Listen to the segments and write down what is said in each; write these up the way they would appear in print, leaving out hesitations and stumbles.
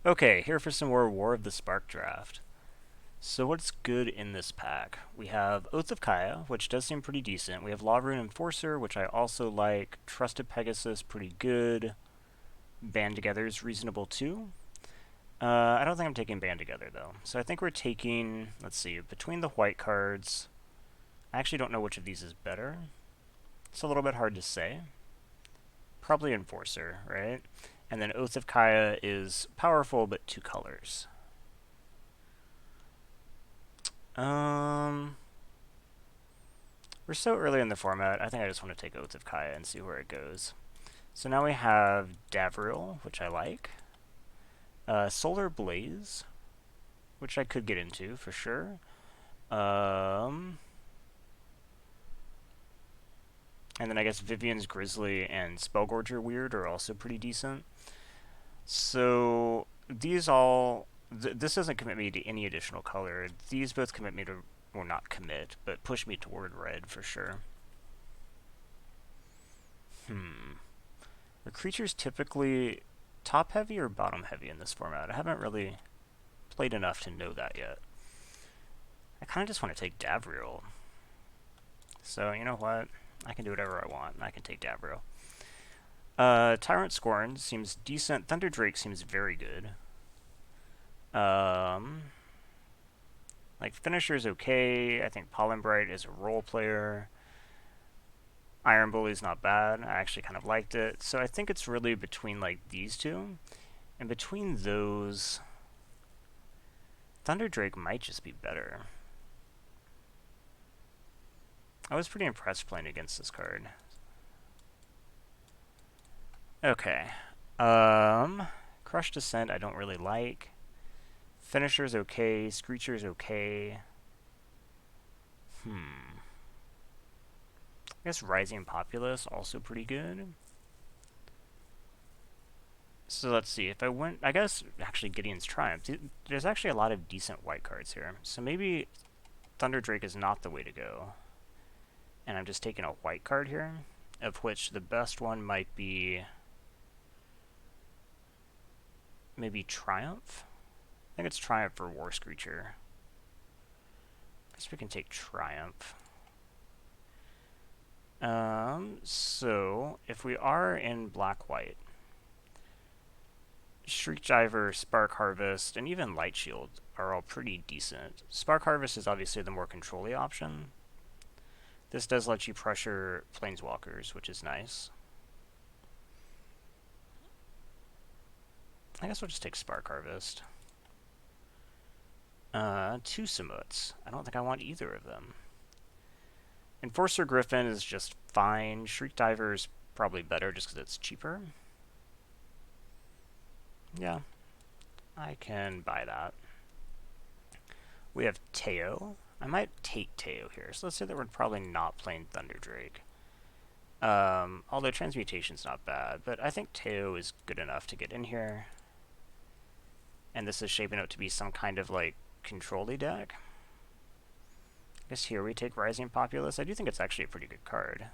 Okay, here for some more War of the Spark draft. So what's good in this pack? We have Oath of Kaya, which does seem pretty decent. We have Law Rune Enforcer, which I also like. Trusted Pegasus, pretty good. Band Together is reasonable too. I don't think I'm taking Band Together though. So I think we're taking, let's see, between the white cards. I actually don't know which of these is better. It's a little bit hard to say. Probably Enforcer, right? And then Oath of Kaya is powerful, but two colors. Um, we're so early in the format, I think I just want to take Oath of Kaya and see where it goes. So now we have Davriel, which I like. Solar Blaze, which I could get into for sure. Um, and then I guess Vivian's Grizzly and Spellgorger Weird are also pretty decent. So these all this doesn't commit me to any additional color. These both commit me to, well, not commit, but push me toward red for sure. Hmm. Are creatures typically top heavy or bottom heavy in this format? I haven't really played enough to know that yet. I kind of just want to take Davriel. So you know what? I can do whatever I want. I can take Davriel. Tyrant Scorn seems decent. Thunder Drake seems very good. Um, like Finisher's okay. I think Pollen Bright is a role player. Iron Bully's not bad. I actually kind of liked it. So I think it's really between like these two. And between those, Thunder Drake might just be better. I was pretty impressed playing against this card. Okay. Crush Descent I don't really like. Finisher's okay. Screecher's okay. I guess Rising Populace also pretty good. So let's see. If I went, I guess actually Gideon's Triumph. There's actually a lot of decent white cards here. So maybe Thunder Drake is not the way to go. And I'm just taking a white card here, of which the best one might be maybe Triumph. I think it's Triumph for War Screecher. I guess we can take Triumph. So if we are in black-white, Shriek Diver, Spark Harvest, and even Light Shield are all pretty decent. Spark Harvest is obviously the more control-y option. This does let you pressure Planeswalkers, which is nice. I guess we'll just take Spark Harvest. Two Samuts. I don't think I want either of them. Enforcer Griffin is just fine. Shriek Diver is probably better just because it's cheaper. Yeah, I can buy that. We have Teo. I might take Teo here. So let's say that we're probably not playing Thunder Drake. Although Transmutation's not bad, but I think Teo is good enough to get in here. And this is shaping up to be some kind of like control-y deck. I guess here we take Rising Populace. I do think it's actually a pretty good card.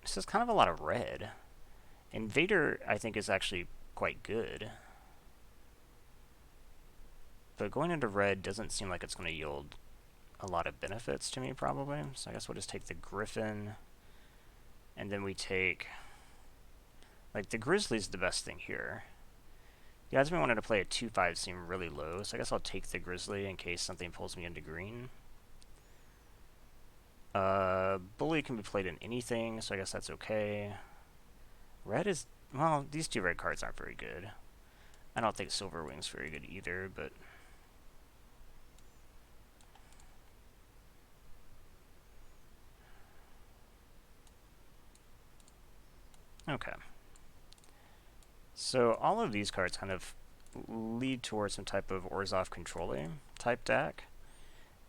This is kind of a lot of red. Invader, I think, is actually quite good. But going into red doesn't seem like it's going to yield a lot of benefits to me, probably. So I guess we'll just take the Griffin. And then we take... like, the Grizzly's the best thing here. The odds of me wanting to play a 2-5 seem really low, so I guess I'll take the Grizzly in case something pulls me into green. Bully can be played in anything, so I guess that's okay. Red is... well, these two red cards aren't very good. I don't think Silverwing's very good either, but... okay. So all of these cards kind of lead towards some type of Orzhov controlling type deck.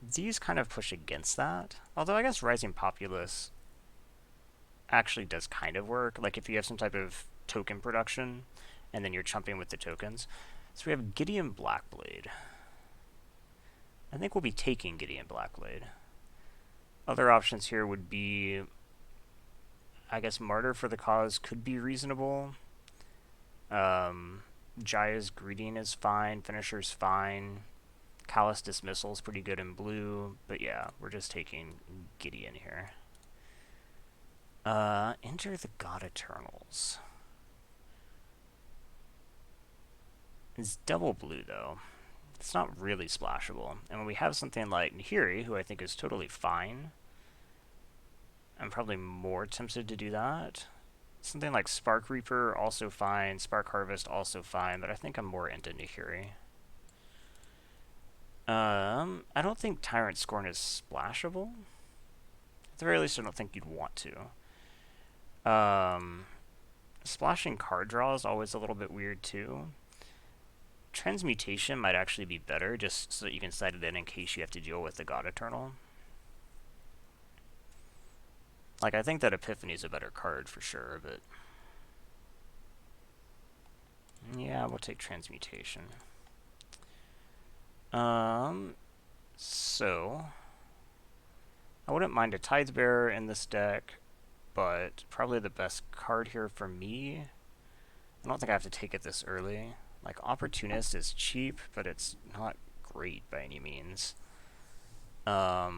These kind of push against that. Although I guess Rising Populace actually does kind of work. Like if you have some type of token production and then you're chumping with the tokens. So we have Gideon Blackblade. I think we'll be taking Gideon Blackblade. Other options here would be, I guess Martyr for the Cause could be reasonable. Jaya's Greeting is fine. Finisher's fine. Callous Dismissal is pretty good in blue. But yeah, we're just taking Gideon here. Enter the God Eternals. It's double blue, though. It's not really splashable. And when we have something like Nahiri, who I think is totally fine, I'm probably more tempted to do that. Something like Spark Reaper, also fine. Spark Harvest, also fine. But I think I'm more into Nahiri. I don't think Tyrant Scorn is splashable. At the very least, I don't think you'd want to. Splashing card draw is always a little bit weird, too. Transmutation might actually be better, just so that you can set it in case you have to deal with the God Eternal. Like, I think that Epiphany is a better card for sure, but... yeah, we'll take Transmutation. So... I wouldn't mind a Tidebearer in this deck, but probably the best card here for me... I don't think I have to take it this early. Like, Opportunist is cheap, but it's not great by any means. I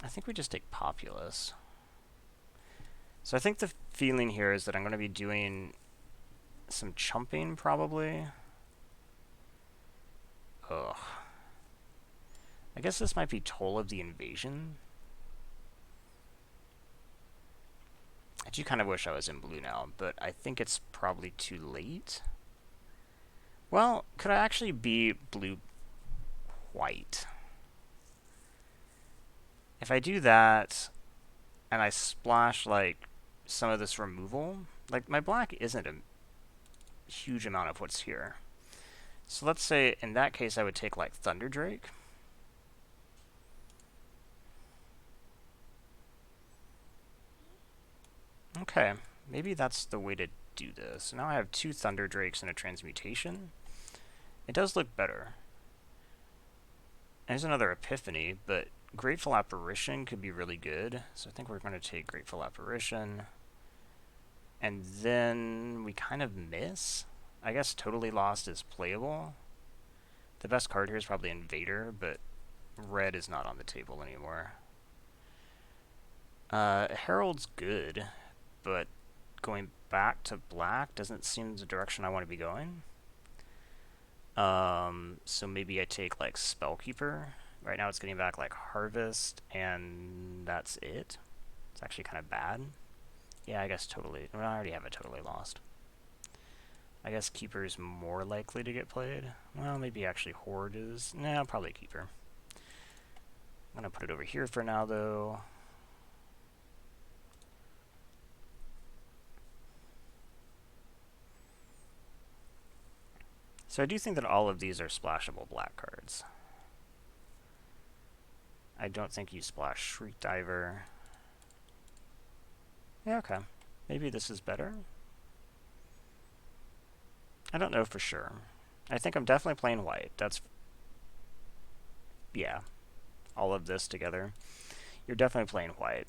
think we just take Populous. So I think the feeling here is that I'm going to be doing some chumping, probably. Ugh. I guess this might be Toll of the Invasion. I do kind of wish I was in blue now, but I think it's probably too late. Well, could I actually be blue-white? If I do that, and I splash, like, some of this removal, like, my black isn't a huge amount of what's here. So let's say, in that case, I would take, like, Thunder Drake. Okay, maybe that's the way to do this. Now I have 2 Thunder Drakes and a Transmutation. It does look better. There's another Epiphany, but Grateful Apparition could be really good. So I think we're going to take Grateful Apparition. And then we kind of miss. I guess Totally Lost is playable. The best card here is probably Invader, but red is not on the table anymore. Herald's good, but going back to black doesn't seem the direction I want to be going. So maybe I take, like, Spellkeeper. Right now it's getting back, like, Harvest, and that's it. It's actually kind of bad. Yeah, I guess Totally... well, I already have a Totally Lost. I guess Keeper's more likely to get played. Well, maybe actually Horde is... no, probably Keeper. I'm going to put it over here for now, though. So I do think that all of these are splashable black cards. I don't think you splash Shriek Diver. Yeah, okay. Maybe this is better? I don't know for sure. I think I'm definitely playing white. That's... yeah. All of this together. You're definitely playing white.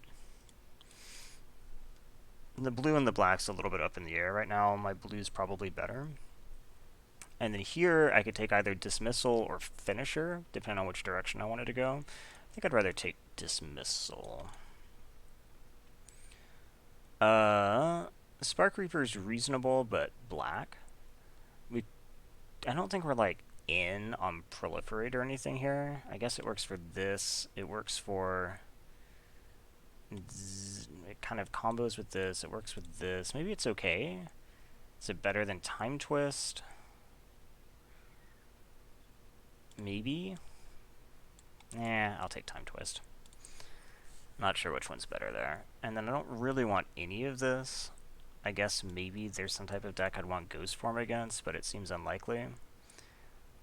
The blue and the black's a little bit up in the air right now. My blue's probably better. And then here, I could take either Dismissal or Finisher, depending on which direction I wanted to go. I think I'd rather take Dismissal. Spark Reaper's reasonable, but black. I don't think we're, like, in on Proliferate or anything here. I guess it works for this. It works for... it kind of combos with this. It works with this. Maybe it's okay. Is it better than Time Twist? Maybe. I'll take Time Twist. Not sure which one's better there. And then I don't really want any of this. I guess maybe there's some type of deck I'd want Ghost Form against, but it seems unlikely.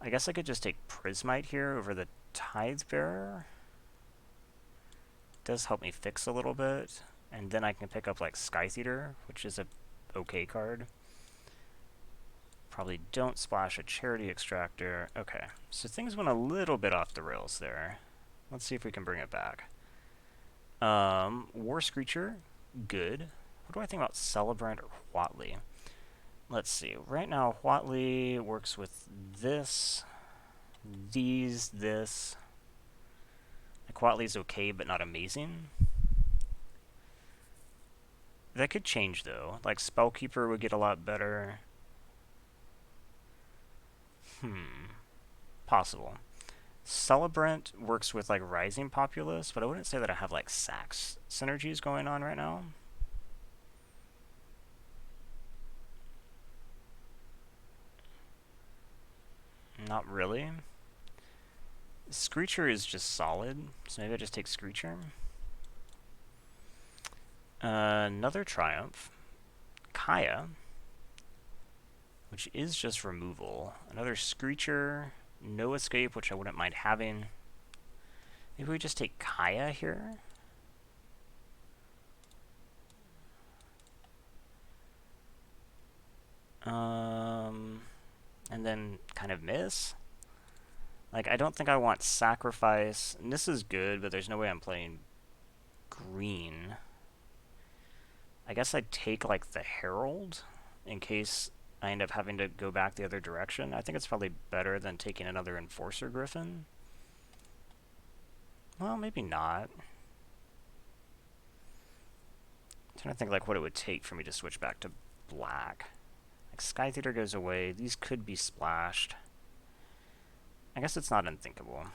I guess I could just take Prismite here over the Tidebearer. Does help me fix a little bit. And then I can pick up, like, Sky Theater, which is a okay card. Probably don't splash a Charity Extractor. Okay, so things went a little bit off the rails there. Let's see if we can bring it back. War Screecher, good. What do I think about Celebrant or Whatley? Let's see. Right now, Whatley works with this, this. Like, Whatley's okay, but not amazing. That could change, though. Like, Spellkeeper would get a lot better. Possible. Celebrant works with, like, Rising Populace, but I wouldn't say that I have, like, Sax synergies going on right now. Not really. Screecher is just solid, so maybe I just take Screecher. Another Triumph. Kaya, which is just removal. Another Screecher. No Escape, which I wouldn't mind having. Maybe we just take Kaya here. And then kind of miss. Like, I don't think I want Sacrifice. And this is good, but there's no way I'm playing green. I guess I'd take, like, the Herald in case I end up having to go back the other direction. I think it's probably better than taking another Enforcer Griffin. Well, maybe not. I'm trying to think, like, what it would take for me to switch back to black. Like, Sky Theater goes away. These could be splashed. I guess it's not unthinkable.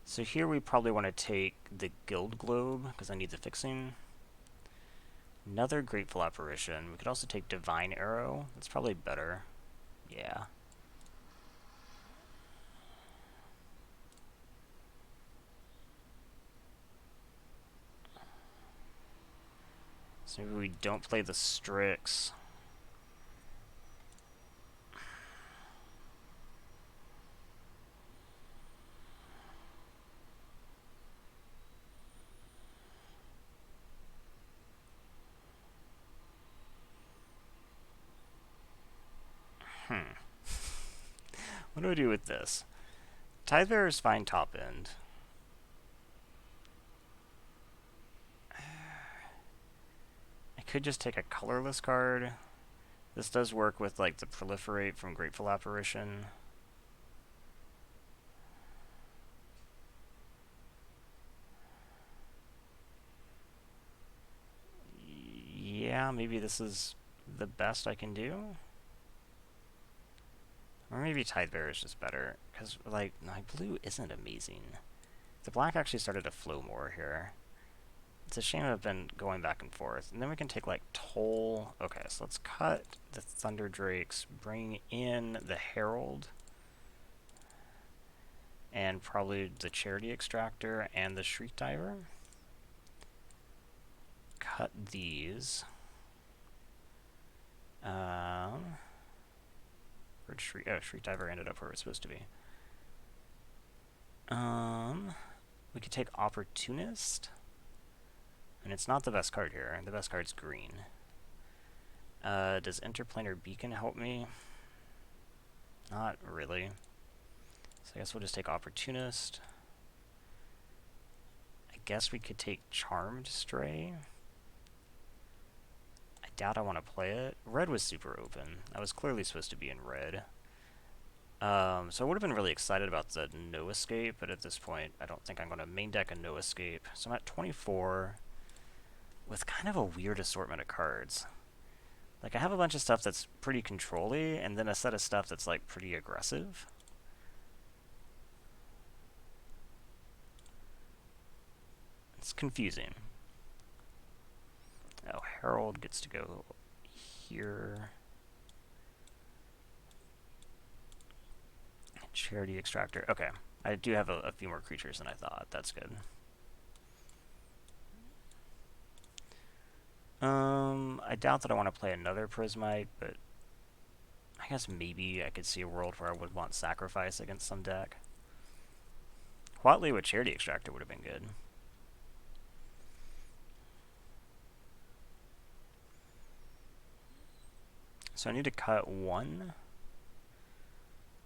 So here we probably want to take the Guild Globe, because I need the fixing. Another Grateful Apparition. We could also take Divine Arrow. That's probably better. Yeah. So maybe we don't play the Strix. What do I do with this? Tidebearer is fine top end. I could just take a colorless card. This does work with, like, the Proliferate from Grateful Apparition. Yeah, maybe this is the best I can do. Or maybe Tidebearer is just better, because, like, my blue isn't amazing. The black actually started to flow more here. It's a shame I've been going back and forth. And then we can take, like, Toll. Okay, so let's cut the Thunder Drakes, bring in the Herald, and probably the Charity Extractor and the Shriek Diver. Cut these. Where'd Shriek Diver ended up where it was supposed to be. We could take Opportunist. And it's not the best card here. The best card's green. Does Interplanar Beacon help me? Not really. So I guess we'll just take Opportunist. I guess we could take Charmed Stray. I doubt I want to play it. Red was super open. I was clearly supposed to be in red. So I would have been really excited about the No Escape, but at this point, I don't think I'm going to main deck a No Escape. So I'm at 24 with kind of a weird assortment of cards. Like, I have a bunch of stuff that's pretty control-y, and then a set of stuff that's, like, pretty aggressive. It's confusing. Oh, Herald gets to go here. Charity Extractor. Okay. I do have a few more creatures than I thought. That's good. I doubt that I want to play another Prismite, but I guess maybe I could see a world where I would want Sacrifice against some deck. Whatley with Charity Extractor would have been good. So I need to cut one.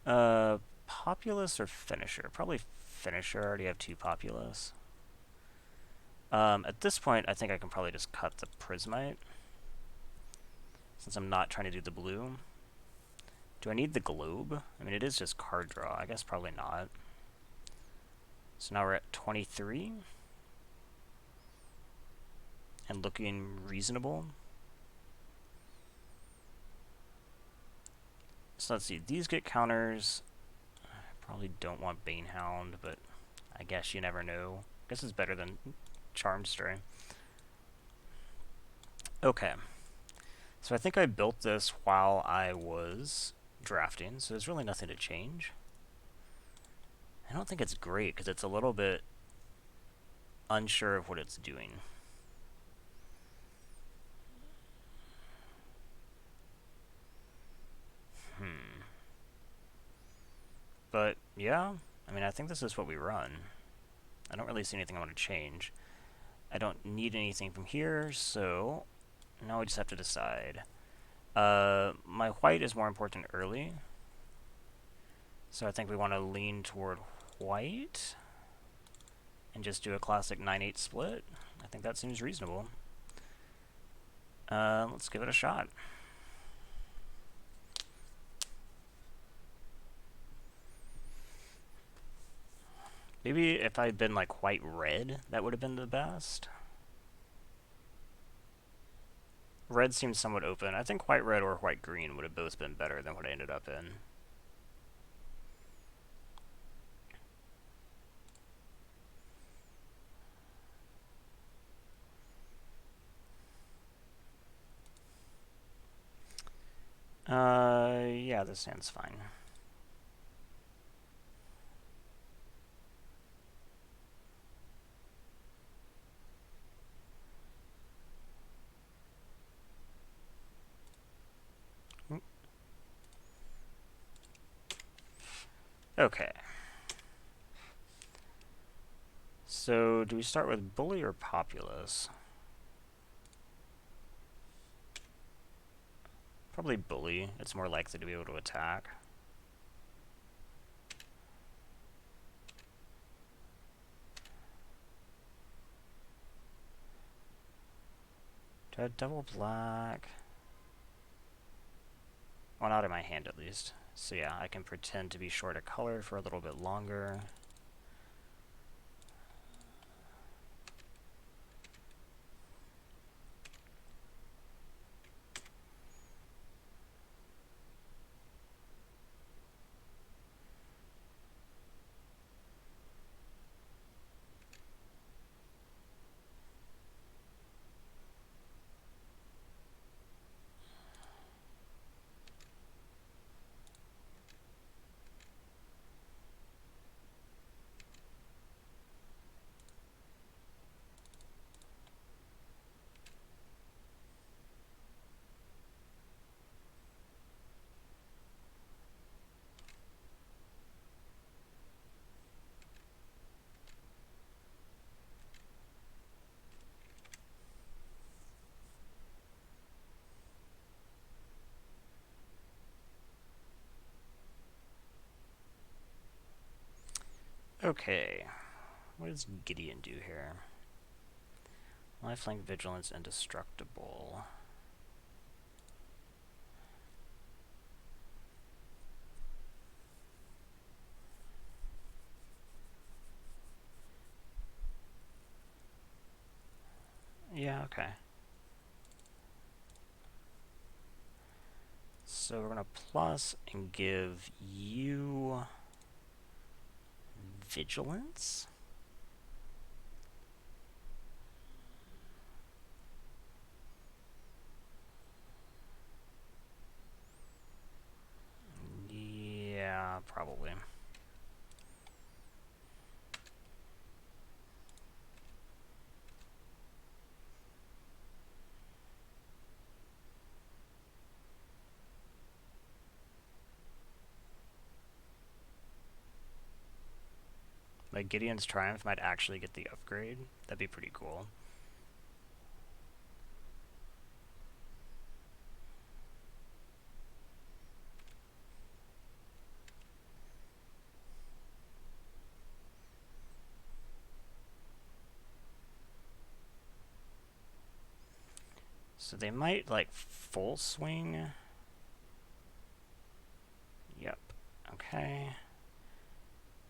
Populace or Finisher? Probably finisher. I already have 2 populace. At this point, I think I can probably just cut the prismite, since I'm not trying to do the blue. Do I need the globe? I mean, it is just card draw. I guess probably not. So now we're at 23. And looking reasonable. So let's see. These get counters. I probably don't want Banehound, but I guess you never know. I guess it's better than Charmed Stray. Okay. So I think I built this while I was drafting, so there's really nothing to change. I don't think it's great because it's a little bit unsure of what it's doing. But yeah, I mean, I think this is what we run. I don't really see anything I want to change. I don't need anything from here, so now we just have to decide. My white is more important early, so I think we want to lean toward white and just do a classic 9-8 split. I think that seems reasonable. Let's give it a shot. Maybe if I'd been like white-red, that would have been the best. Red seems somewhat open. I think white-red or white-green would have both been better than what I ended up in. Yeah, this hand's fine. Okay. So, do we start with Bully or Populace? Probably Bully. It's more likely to be able to attack. Do I have double black? Well, not in my hand at least. So yeah, I can pretend to be short a color for a little bit longer. Okay, what does Gideon do here? Lifelink, Vigilance, Indestructible. Yeah, okay. So we're going to plus and give you Vigilance. Yeah, probably. Like Gideon's Triumph might actually get the upgrade. That'd be pretty cool. So they might, like, full swing. Yep. Okay.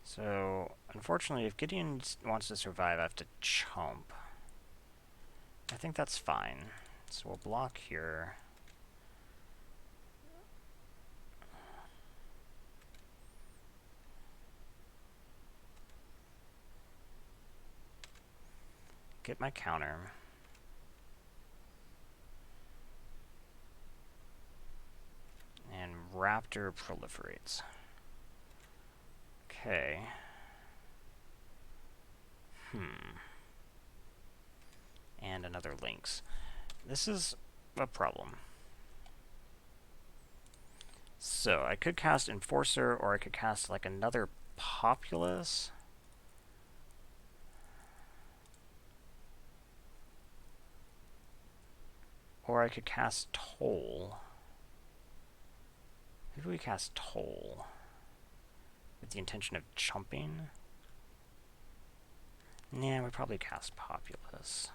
So, unfortunately, if Gideon wants to survive, I have to chomp. I think that's fine. So we'll block here. Get my counter. And Raptor proliferates. Okay. And another Lynx. This is a problem. So, I could cast Enforcer, or I could cast, like, another Populace. Or I could cast Toll. Maybe we cast Toll with the intention of chumping. Nah, we probably cast Populace.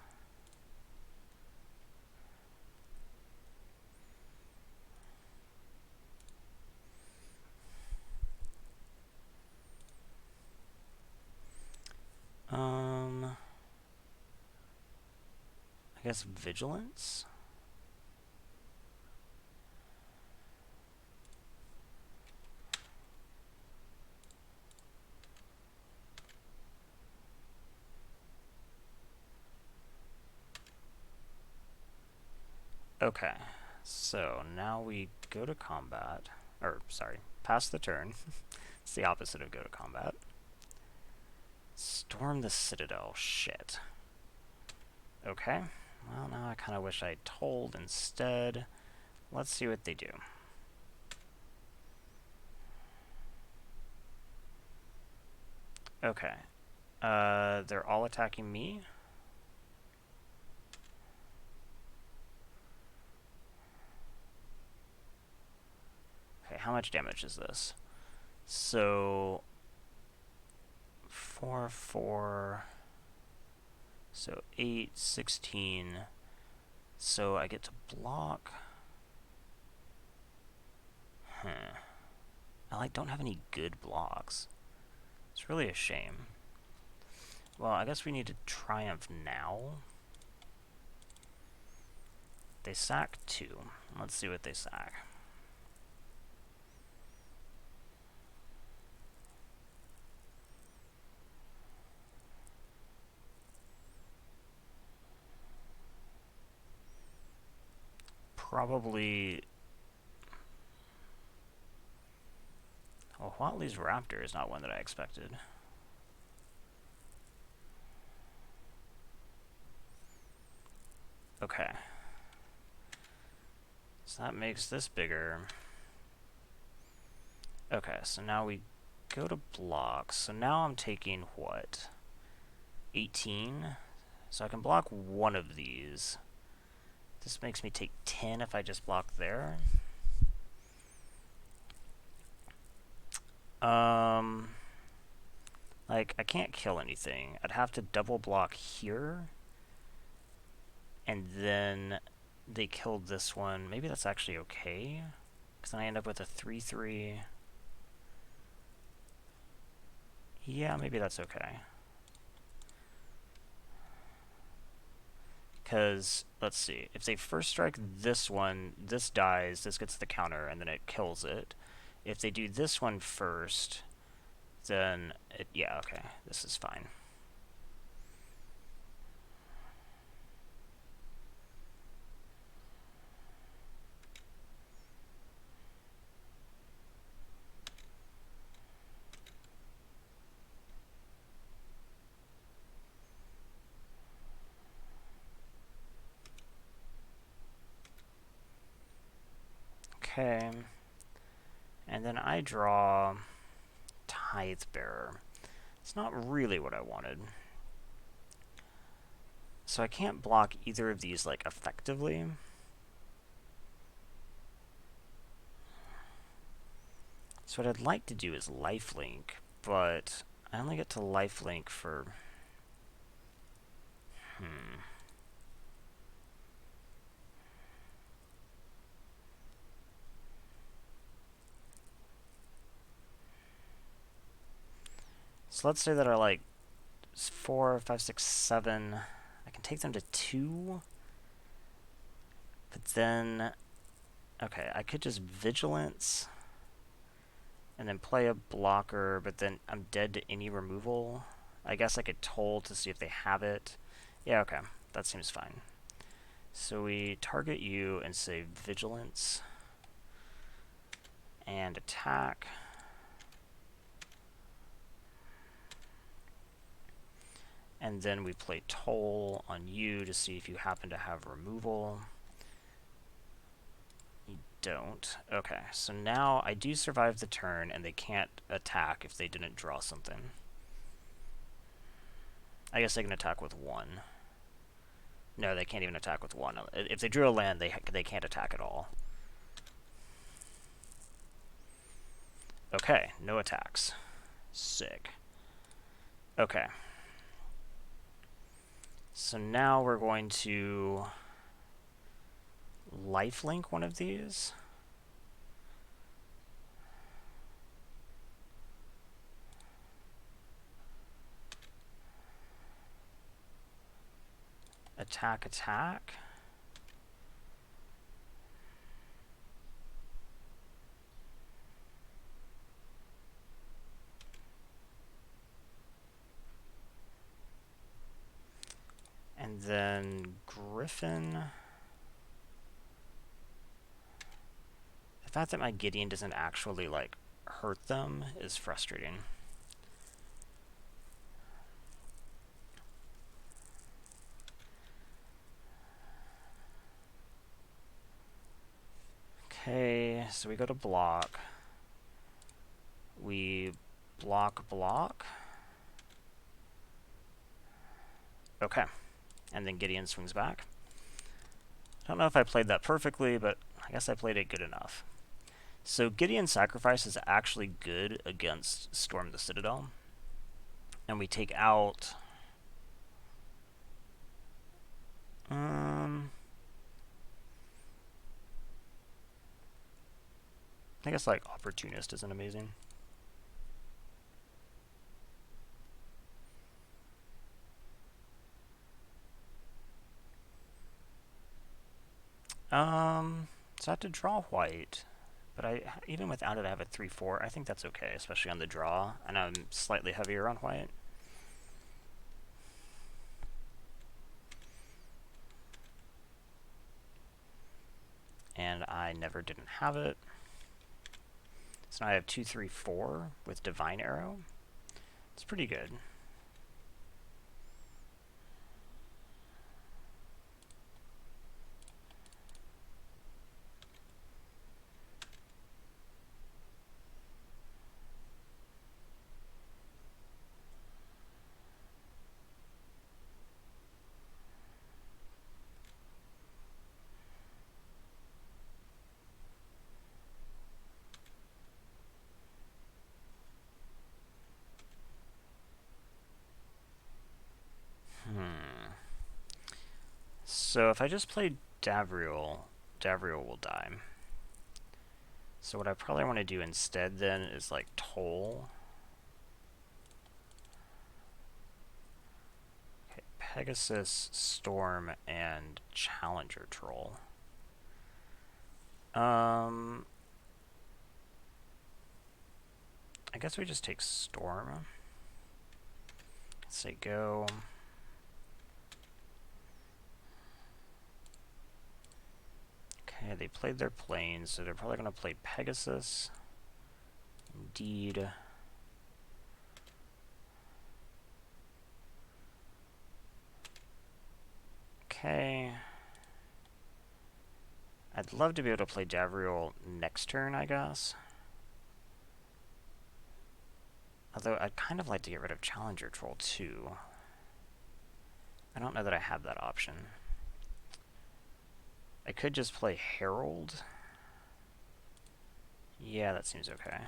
I guess Vigilance? Okay, so now we go to combat. Or, sorry, pass the turn. It's the opposite of go to combat. Storm the Citadel. Shit. Okay. Well, now I kind of wish I told instead. Let's see what they do. Okay. They're all attacking me. Okay, how much damage is this? So 4, 4. So 8, 16. So I get to block. I don't have any good blocks. It's really a shame. Well, I guess we need to triumph now. They sack 2. Let's see what they sack. Probably... Well, Watley's Raptor is not one that I expected. Okay. So that makes this bigger. Okay, so now we go to blocks. So now I'm taking what? 18? So I can block one of these. This makes me take 10 if I just block there. Like, I can't kill anything. I'd have to double block here. And then they killed this one. Maybe that's actually okay. Because then I end up with a 3-3. Yeah, maybe that's okay. Because, let's see, if they first strike this one, this dies, this gets the counter, and then it kills it. If they do this one first, then, yeah, okay, this is fine. Okay, and then I draw Tithe Bearer. It's not really what I wanted. So I can't block either of these, like, effectively. So what I'd like to do is lifelink, but I only get to lifelink for... So let's say that are like 4, 5, 6, 7. I can take them to 2. But then, okay, I could just vigilance and then play a blocker, but then I'm dead to any removal. I guess I could toll to see if they have it. Yeah, okay, that seems fine. So we target you and say vigilance and attack. And then we play toll on you to see if you happen to have removal. You don't. Okay, so now I do survive the turn, and they can't attack if they didn't draw something. I guess they can attack with 1. No, they can't even attack with 1. If they drew a land, they can't attack at all. Okay, no attacks. Sick. Okay. So now we're going to lifelink one of these. Attack, attack. And then Griffin. The fact that my Gideon doesn't actually, like, hurt them is frustrating. Okay, so we go to block. We block, block. Okay, and then Gideon swings back. I don't know if I played that perfectly, but I guess I played it good enough. So Gideon's Sacrifice is actually good against Storm the Citadel. And we take out... I guess, like, Opportunist isn't amazing. So I have to draw white. But even without it, I have a 3-4. I think that's okay, especially on the draw. And I'm slightly heavier on white. And I never didn't have it. So now I have 2, 3, 4 with Divine Arrow. It's pretty good. So if I just play Davriel, Davriel will die. So what I probably want to do instead then is like Toll. Okay, Pegasus, Storm, and Challenger Troll. I guess we just take Storm. Say go. Okay, they played their planes, so they're probably going to play Pegasus. Indeed. Okay. I'd love to be able to play Davriel next turn, I guess. Although I'd kind of like to get rid of Challenger Troll too. I don't know that I have that option. I could just play Herald. Yeah, that seems okay.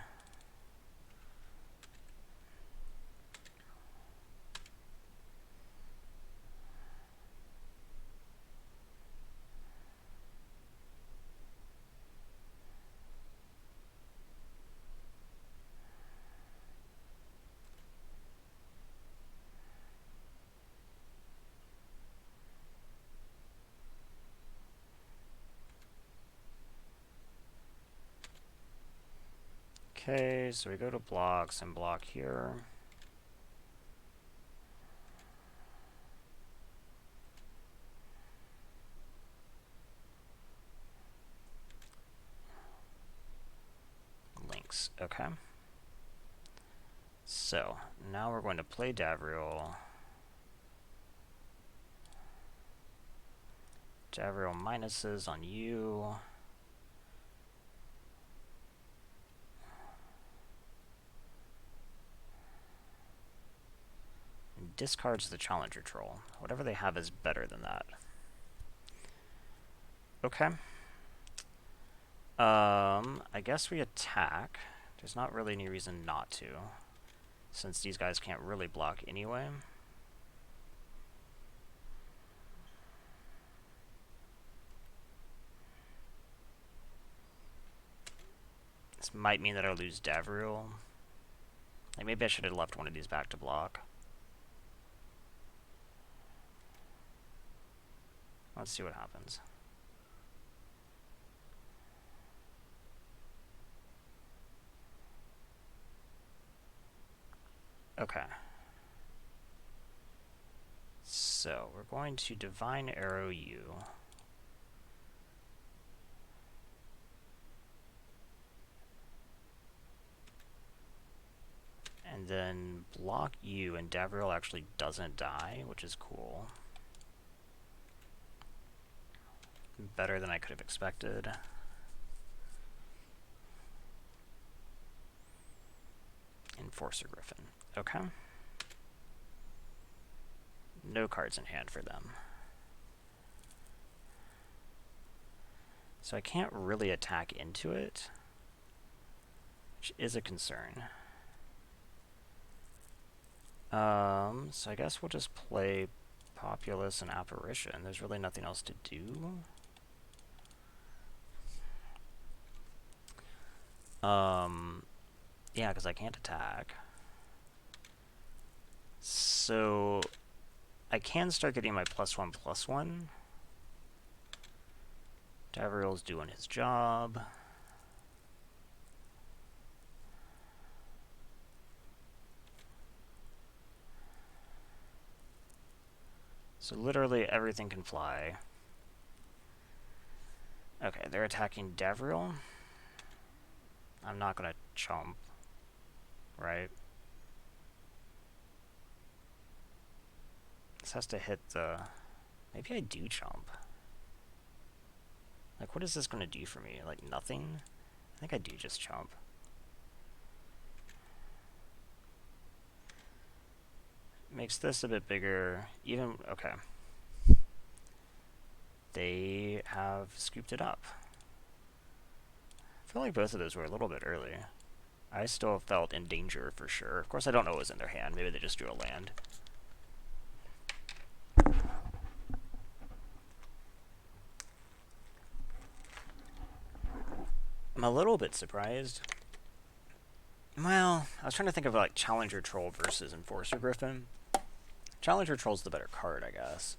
Okay, so we go to blocks and block here. Links, okay. So, now we're going to play Davriel. Davriel minuses on you. And discards the Challenger Troll. Whatever they have is better than that. Okay. I guess we attack. There's not really any reason not to, since these guys can't really block anyway. This might mean that I lose Davriel. Like, maybe I should have left one of these back to block. Let's see what happens. Okay. So, we're going to Divine Arrow you. And then block you, and Davriel actually doesn't die, which is cool. Better than I could have expected. Enforcer Griffin. Okay. No cards in hand for them. So I can't really attack into it, which is a concern. So I guess we'll just play Populous and Apparition. There's really nothing else to do. Yeah, because I can't attack. So I can start getting my +1/+1. Davriel's doing his job. So literally everything can fly. Okay, they're attacking Davriel. I'm not gonna chomp, right? This has to hit the... Maybe I do chomp. Like, what is this gonna do for me? Like, nothing? I think I do just chomp. Makes this a bit bigger. Even... Okay. They have scooped it up. I feel like both of those were a little bit early. I still felt in danger for sure. Of course, I don't know what was in their hand. Maybe they just drew a land. I'm a little bit surprised. Well, I was trying to think of like Challenger Troll versus Enforcer Griffin. Challenger Troll's the better card, I guess.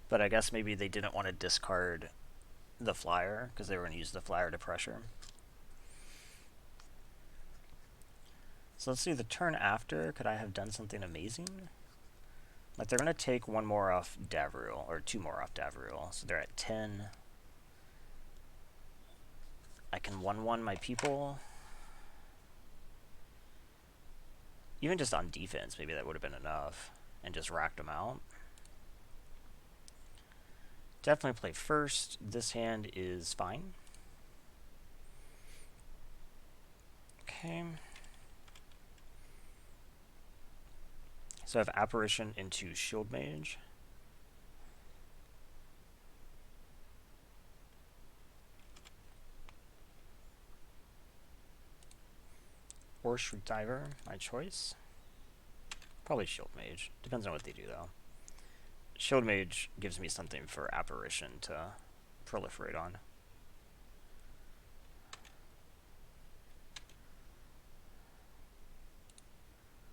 But I guess maybe they didn't want to discard the flyer because they were going to use the flyer to pressure. So let's see, the turn after, could I have done something amazing? Like, they're going to take one more off Davriel, or two more off Davriel, so they're at 10. I can 1/1 my people. Even just on defense, maybe that would have been enough, and just racked them out. Definitely play first. This hand is fine. Okay. So I have Apparition into Shield Mage. Or Shriek Diver, my choice. Probably Shield Mage. Depends on what they do, though. Shield Mage gives me something for Apparition to proliferate on.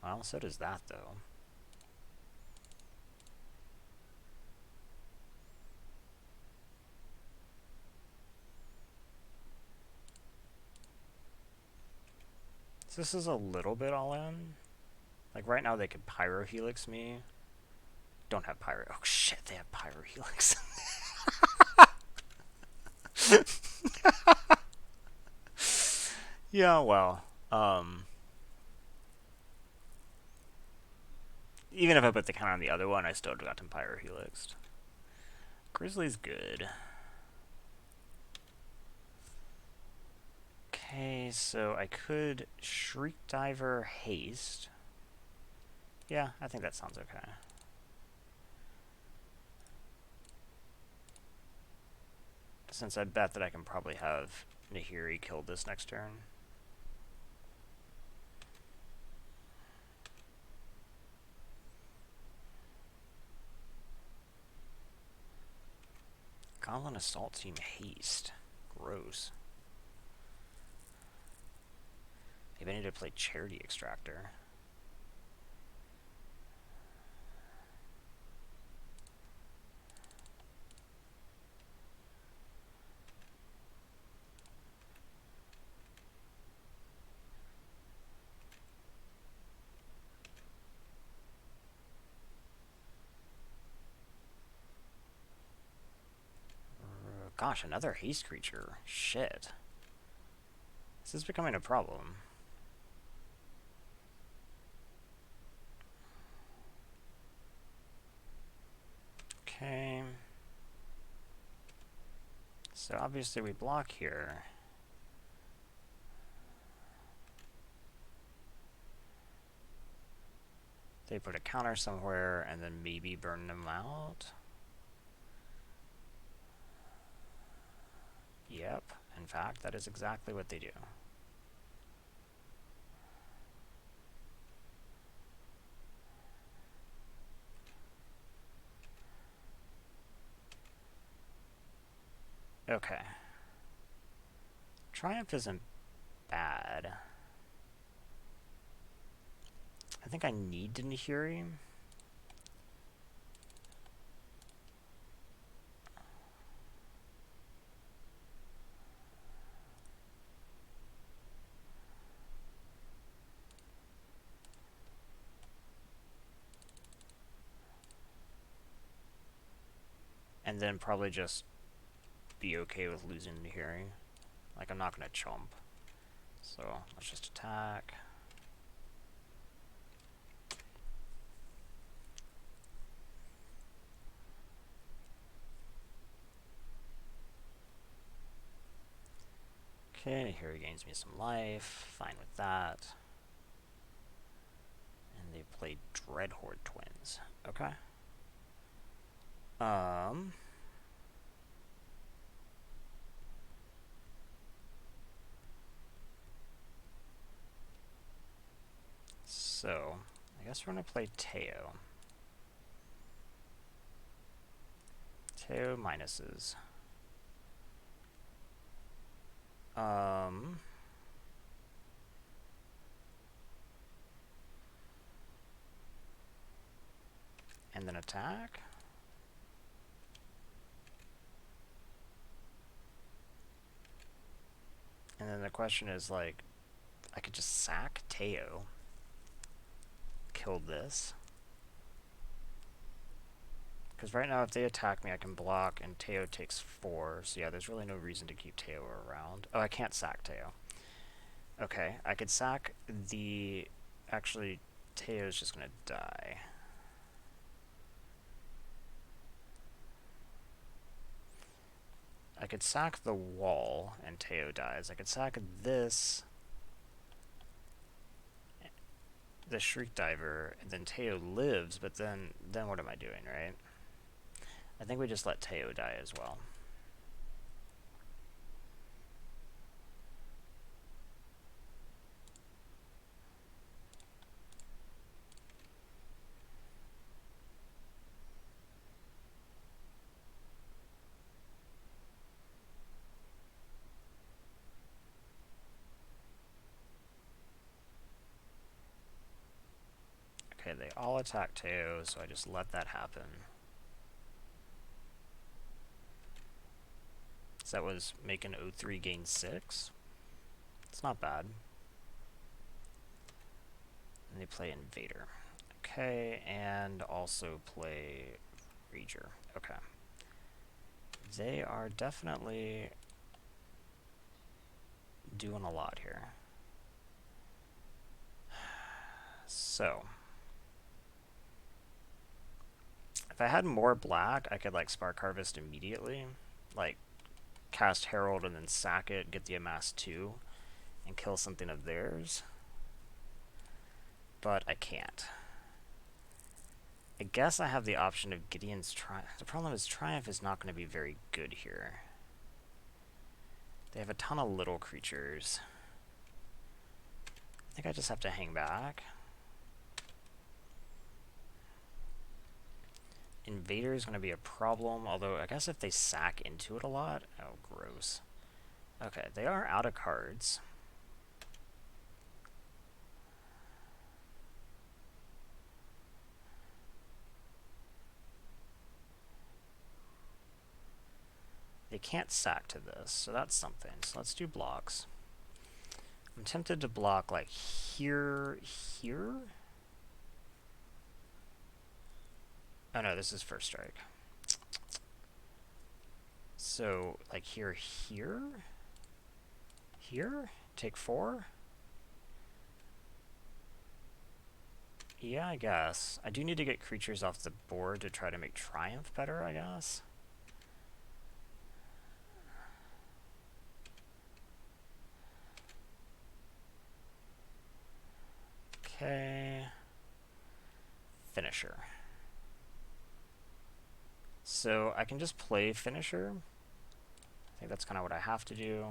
Well, so does that, though. So this is a little bit all in. Like right now they could Pyro Helix me. Don't have Pyro. Oh shit, they have Pyro Helix. Yeah, well. Even if I put the counter on the other one, I still got them Pyro Helixed. Grizzly's good. Okay, so I could Shriek Diver Haste. Yeah, I think that sounds okay. Since I bet that I can probably have Nahiri killed this next turn. Goblin Assault Team Haste. Gross. Maybe I need to play Charity Extractor. Gosh, another haste creature. Shit. This is becoming a problem. Okay. So obviously we block here. They put a counter somewhere and then maybe burn them out. Yep, in fact, that is exactly what they do. Okay. Triumph isn't bad. I think I need to Nahiri. And then probably just be okay with losing Nahiri. Like, I'm not going to chomp. So, let's just attack. Okay, Nahiri gains me some life. Fine with that. And they play Dreadhorde Twins. Okay. So, I guess we're going to play Teo. Teo minuses. And then attack. And then the question is, like, I could just sack Teo. Kill this. Because right now, if they attack me, I can block, and Teo takes 4. So yeah, there's really no reason to keep Teo around. Oh, I can't sack Teo. Okay, I could sack the... Actually, Teo's just going to die. I could sack the wall, and Teo dies. I could sack this... the Shriek Diver, and then Teo lives, but then what am I doing, right? I think we just let Teo die as well. Okay, they all attack Teo, so I just let that happen. So that was make an 03 gain 6. It's not bad. And they play Invader. Okay, and also play Rager. Okay. They are definitely doing a lot here. So, if I had more black, I could like Spark Harvest immediately. Like, cast Herald and then sack it, get the Amass 2, and kill something of theirs. But I can't. I guess I have the option of Gideon's Triumph. The problem is Triumph is not going to be very good here. They have a ton of little creatures. I think I just have to hang back. Invader is going to be a problem, although I guess if they sack into it a lot... Oh, gross. Okay, they are out of cards. They can't sack to this, so that's something. So let's do blocks. I'm tempted to block like here. Oh no, this is first strike. So like here, take 4. Yeah, I guess. I do need to get creatures off the board to try to make Triumph better, I guess. Okay. Finisher. So I can just play Finisher. I think that's kind of what I have to do.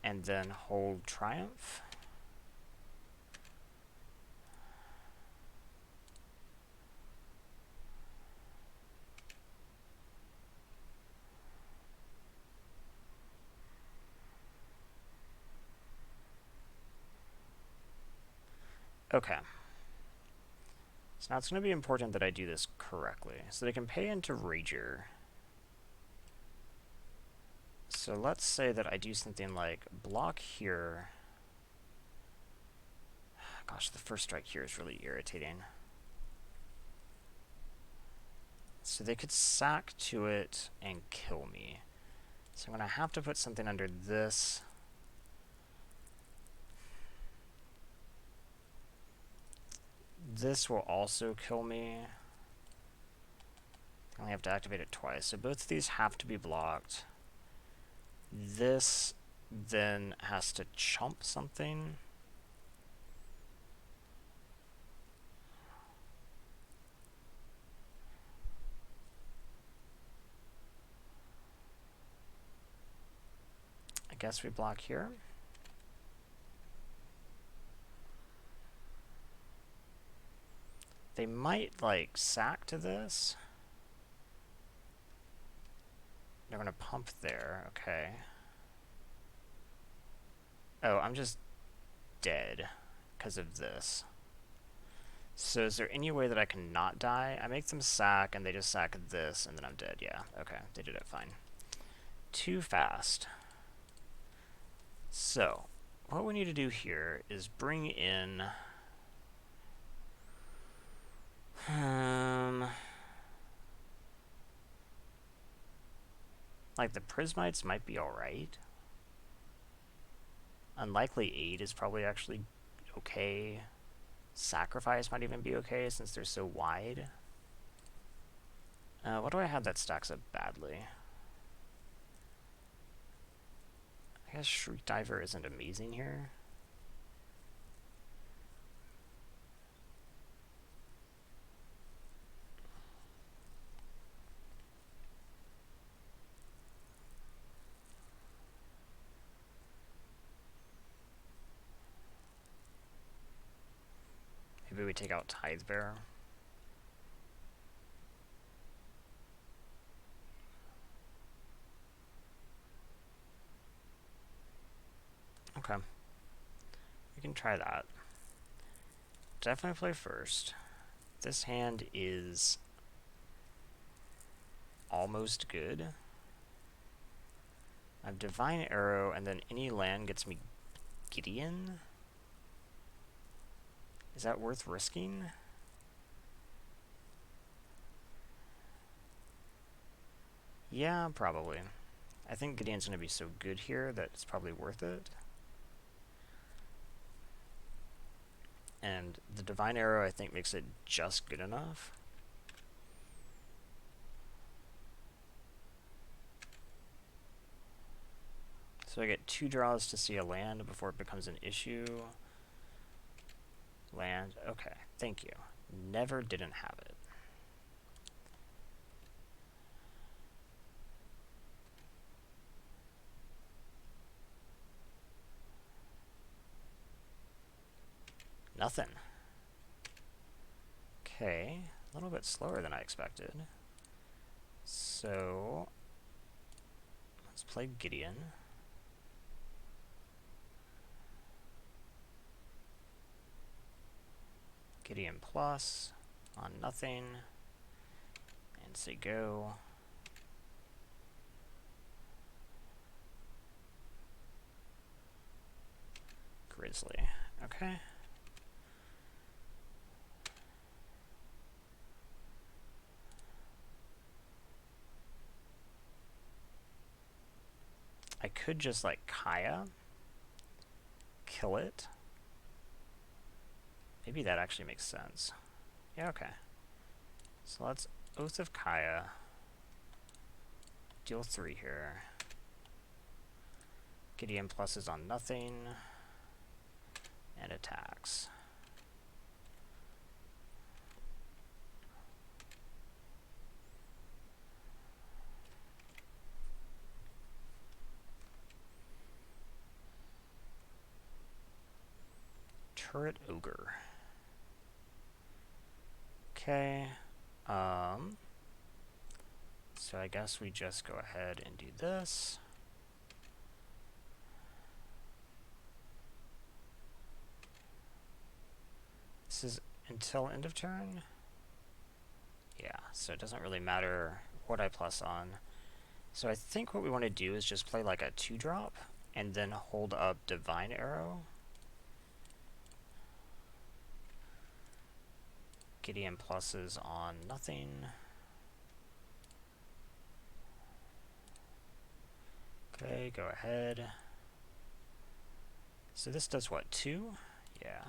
And then hold Triumph. Okay. So now it's going to be important that I do this correctly. So they can pay into Rager. So let's say that I do something like block here. Gosh, the first strike here is really irritating. So they could sack to it and kill me. So I'm going to have to put something under this. This will also kill me. I only have to activate it twice. So both of these have to be blocked. This then has to chump something. I guess we block here. They might, like, sack to this. They're going to pump there, okay. Oh, I'm just dead because of this. So is there any way that I can not die? I make them sack, and they just sack this, and then I'm dead. Yeah, okay, they did it fine. Too fast. So, what we need to do here is bring in... like, the Prismites might be alright. Unlikely Aid is probably actually okay. Sacrifice might even be okay since they're so wide. What do I have that stacks up badly? I guess Shriek Diver isn't amazing here. Maybe we take out Tithe Bearer. Okay. We can try that. Definitely play first. This hand is almost good. I have Divine Arrow, and then any land gets me Gideon. Is that worth risking? Yeah, probably. I think Gideon's going to be so good here that it's probably worth it. And the Divine Arrow, I think, makes it just good enough. So I get 2 draws to see a land before it becomes an issue. Land. Okay, thank you. Never didn't have it. Nothing. Okay, a little bit slower than I expected. So, let's play Gideon. Gideon plus on nothing. And say go. Grizzly. Okay. I could just like Kaya, kill it. Maybe that actually makes sense. Yeah, okay. So let's Oath of Kaya. Deal 3 here. Gideon pluses on nothing. And attacks. Turret Ogre. Okay. So I guess we just go ahead and do this. This is until end of turn? Yeah, so it doesn't really matter what I plus on. So I think what we want to do is just play like a 2-drop and then hold up Divine Arrow. Gideon pluses on nothing. Okay, go ahead. So this does what, 2? Yeah.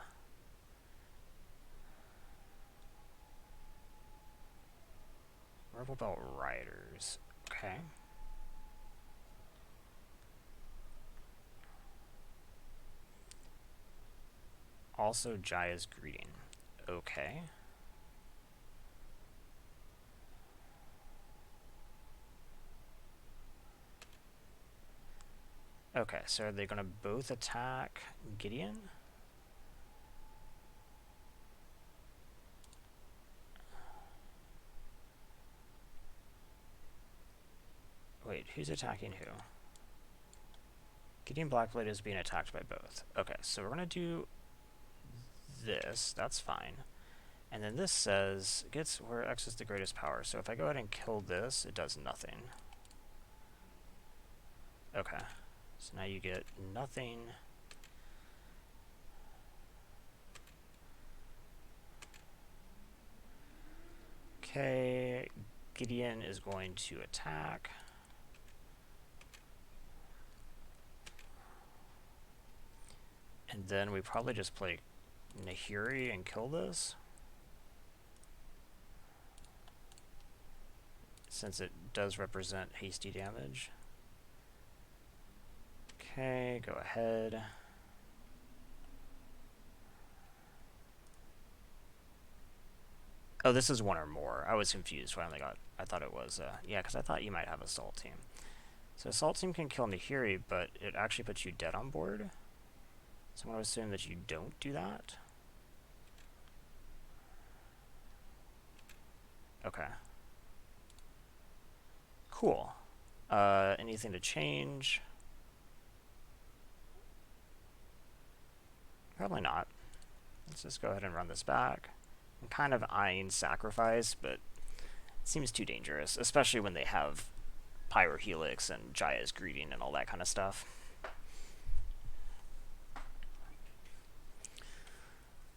Rebel Belt Riders. Okay. Also Jaya's Greeting. Okay. Okay, so are they going to both attack Gideon? Wait, who's attacking who? Gideon Blackblade is being attacked by both. Okay, so we're going to do this. That's fine. And then this says, gets where X is the greatest power. So if I go ahead and kill this, it does nothing. Okay. So now you get nothing. Okay, Gideon is going to attack. And then we probably just play Nahiri and kill this, since it does represent hasty damage. Okay, go ahead. Oh, this is 1 or more. I was confused. I thought it was, yeah, because I thought you might have Assault Team. So Assault Team can kill Nahiri, but it actually puts you dead on board. So I'm going to assume that you don't do that. Okay. Cool. Anything to change? Probably not. Let's just go ahead and run this back. I'm kind of eyeing Sacrifice, but it seems too dangerous, especially when they have Pyrohelix and Jaya's Greeting and all that kind of stuff.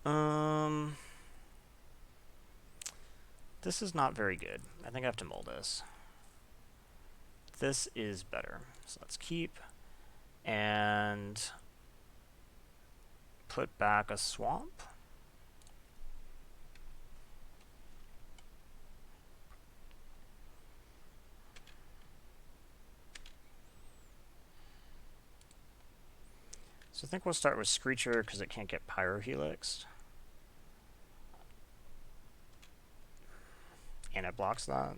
Um, this is not very good. I think I have to mull this. This is better. So let's keep and put back a swamp. So I think we'll start with Screecher because it can't get Pyrohelixed. And it blocks that.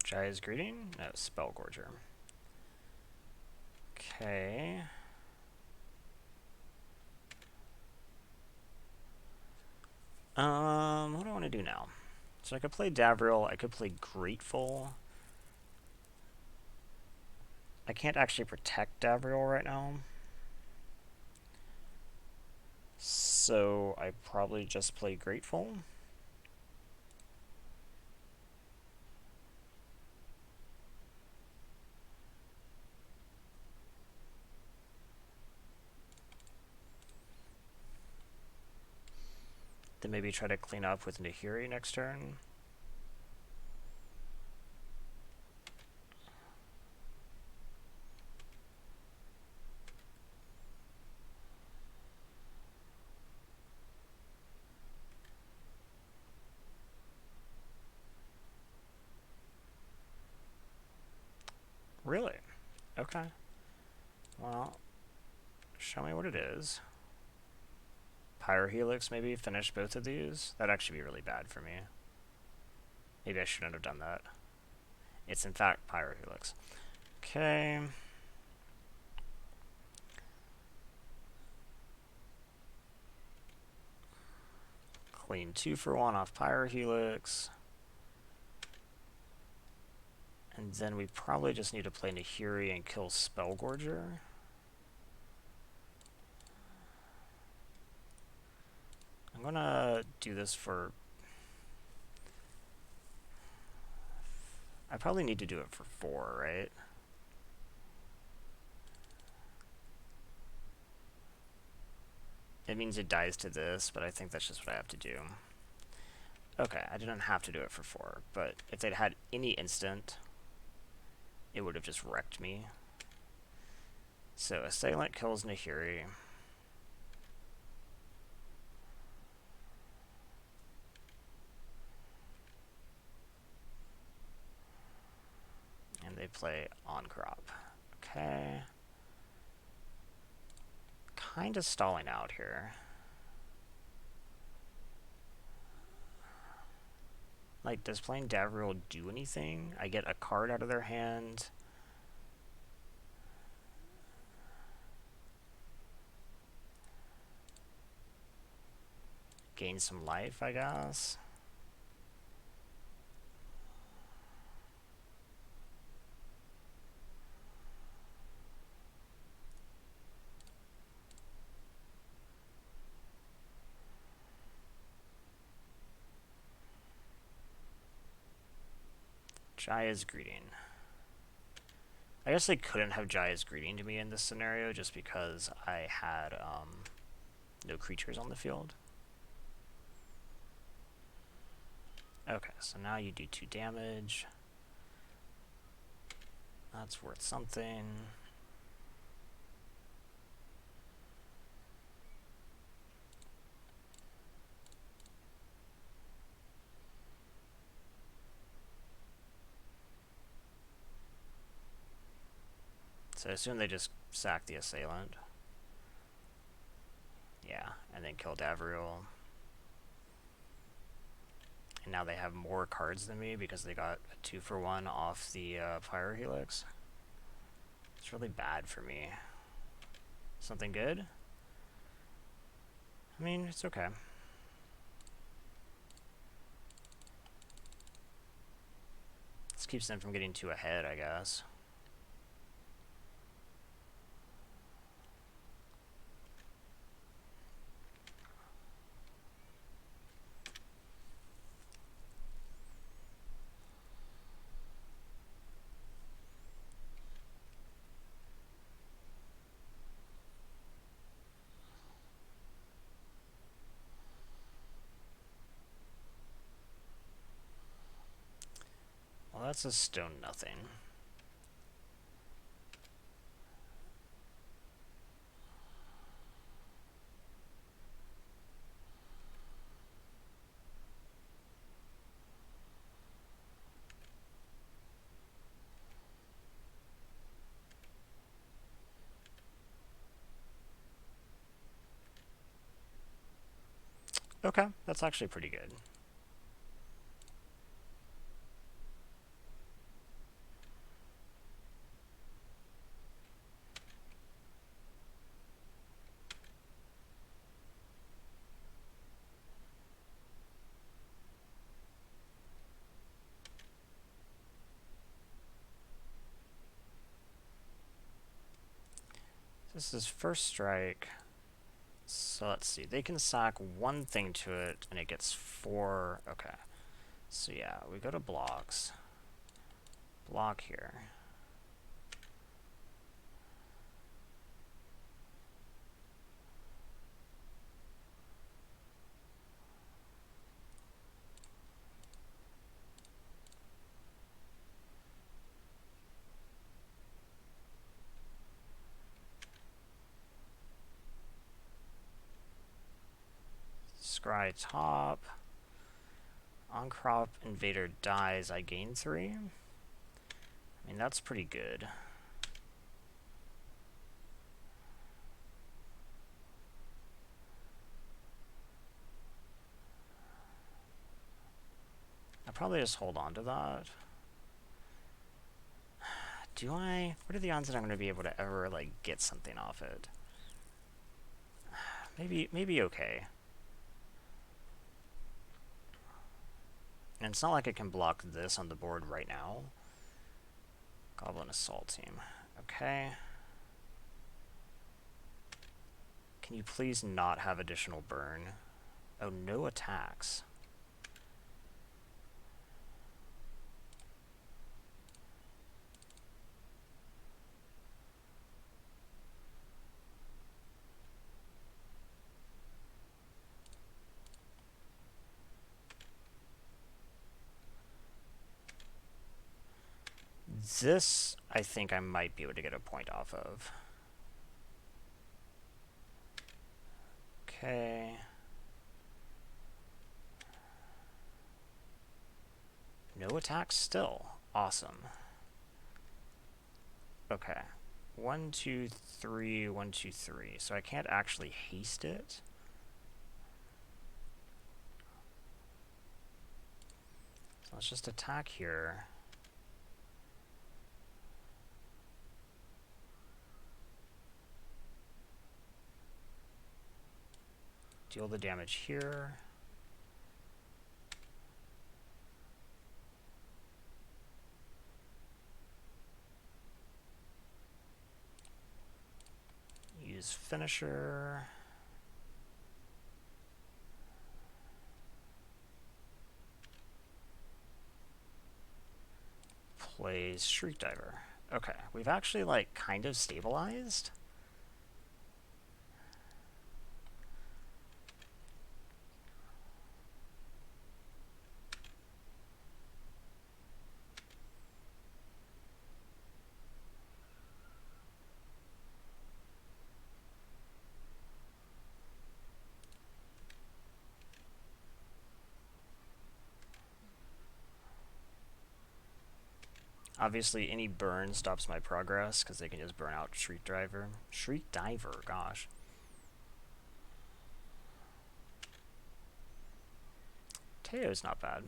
Jaya's Greeting? No, Spellgorger. Okay. What do I want to do now? So I could play Davriel, I could play Grateful. I can't actually protect Davriel right now. So I probably just play Grateful. Then maybe try to clean up with Nahiri next turn. Really? Okay. Well, show me what it is. Pyrohelix, maybe finish both of these. That'd actually be really bad for me. Maybe I shouldn't have done that. It's in fact Pyrohelix. Okay. Clean 2 for 1 off Pyrohelix. And then we probably just need to play Nahiri and kill Spellgorger. I'm gonna do this for... I probably need to do it for 4, right? It means it dies to this, but I think that's just what I have to do. Okay, I didn't have to do it for 4, but if they'd had any instant, it would have just wrecked me. So Assailant kills Nahiri. And they play on crop. Okay. Kind of stalling out here. Like, does playing Davriel do anything? I get a card out of their hand. Gain some life, I guess. Jaya's Greeting. I guess they couldn't have Jaya's Greeting to me in this scenario just because I had no creatures on the field. Okay, so now you do 2 damage. That's worth something. So I assume they just sack the Assailant. Yeah, and then kill Davriel. And now they have more cards than me because they got a 2 for 1 off the Pyrohelix. It's really bad for me. Something good? I mean, it's okay. This keeps them from getting too ahead, I guess. That's a stone nothing. Okay, that's actually pretty good. This is first strike. So let's see. They can sack one thing to it, and it gets 4. Okay. So yeah, we go to blocks. Block here. Scry top. On crop invader dies, I gain 3. I mean, that's pretty good. I'll probably just hold on to that. Do I? What are the odds that I'm going to be able to ever, like, get something off it? Maybe okay. And it's not like I can block this on the board right now. Goblin Assault Team. Okay. Can you please not have additional burn? Oh, no attacks. This, I think I might be able to get a point off of. Okay. No attacks still. Awesome. Okay. 1, 2, 3, 1, 2, 3. So I can't actually haste it. So let's just attack here. Deal the damage here. Use finisher. Plays Shriek Diver. Okay, we've actually, like, kind of stabilized. Obviously, any burn stops my progress, because they can just burn out Shriek Diver. Shriek Diver, gosh. Teo's not bad.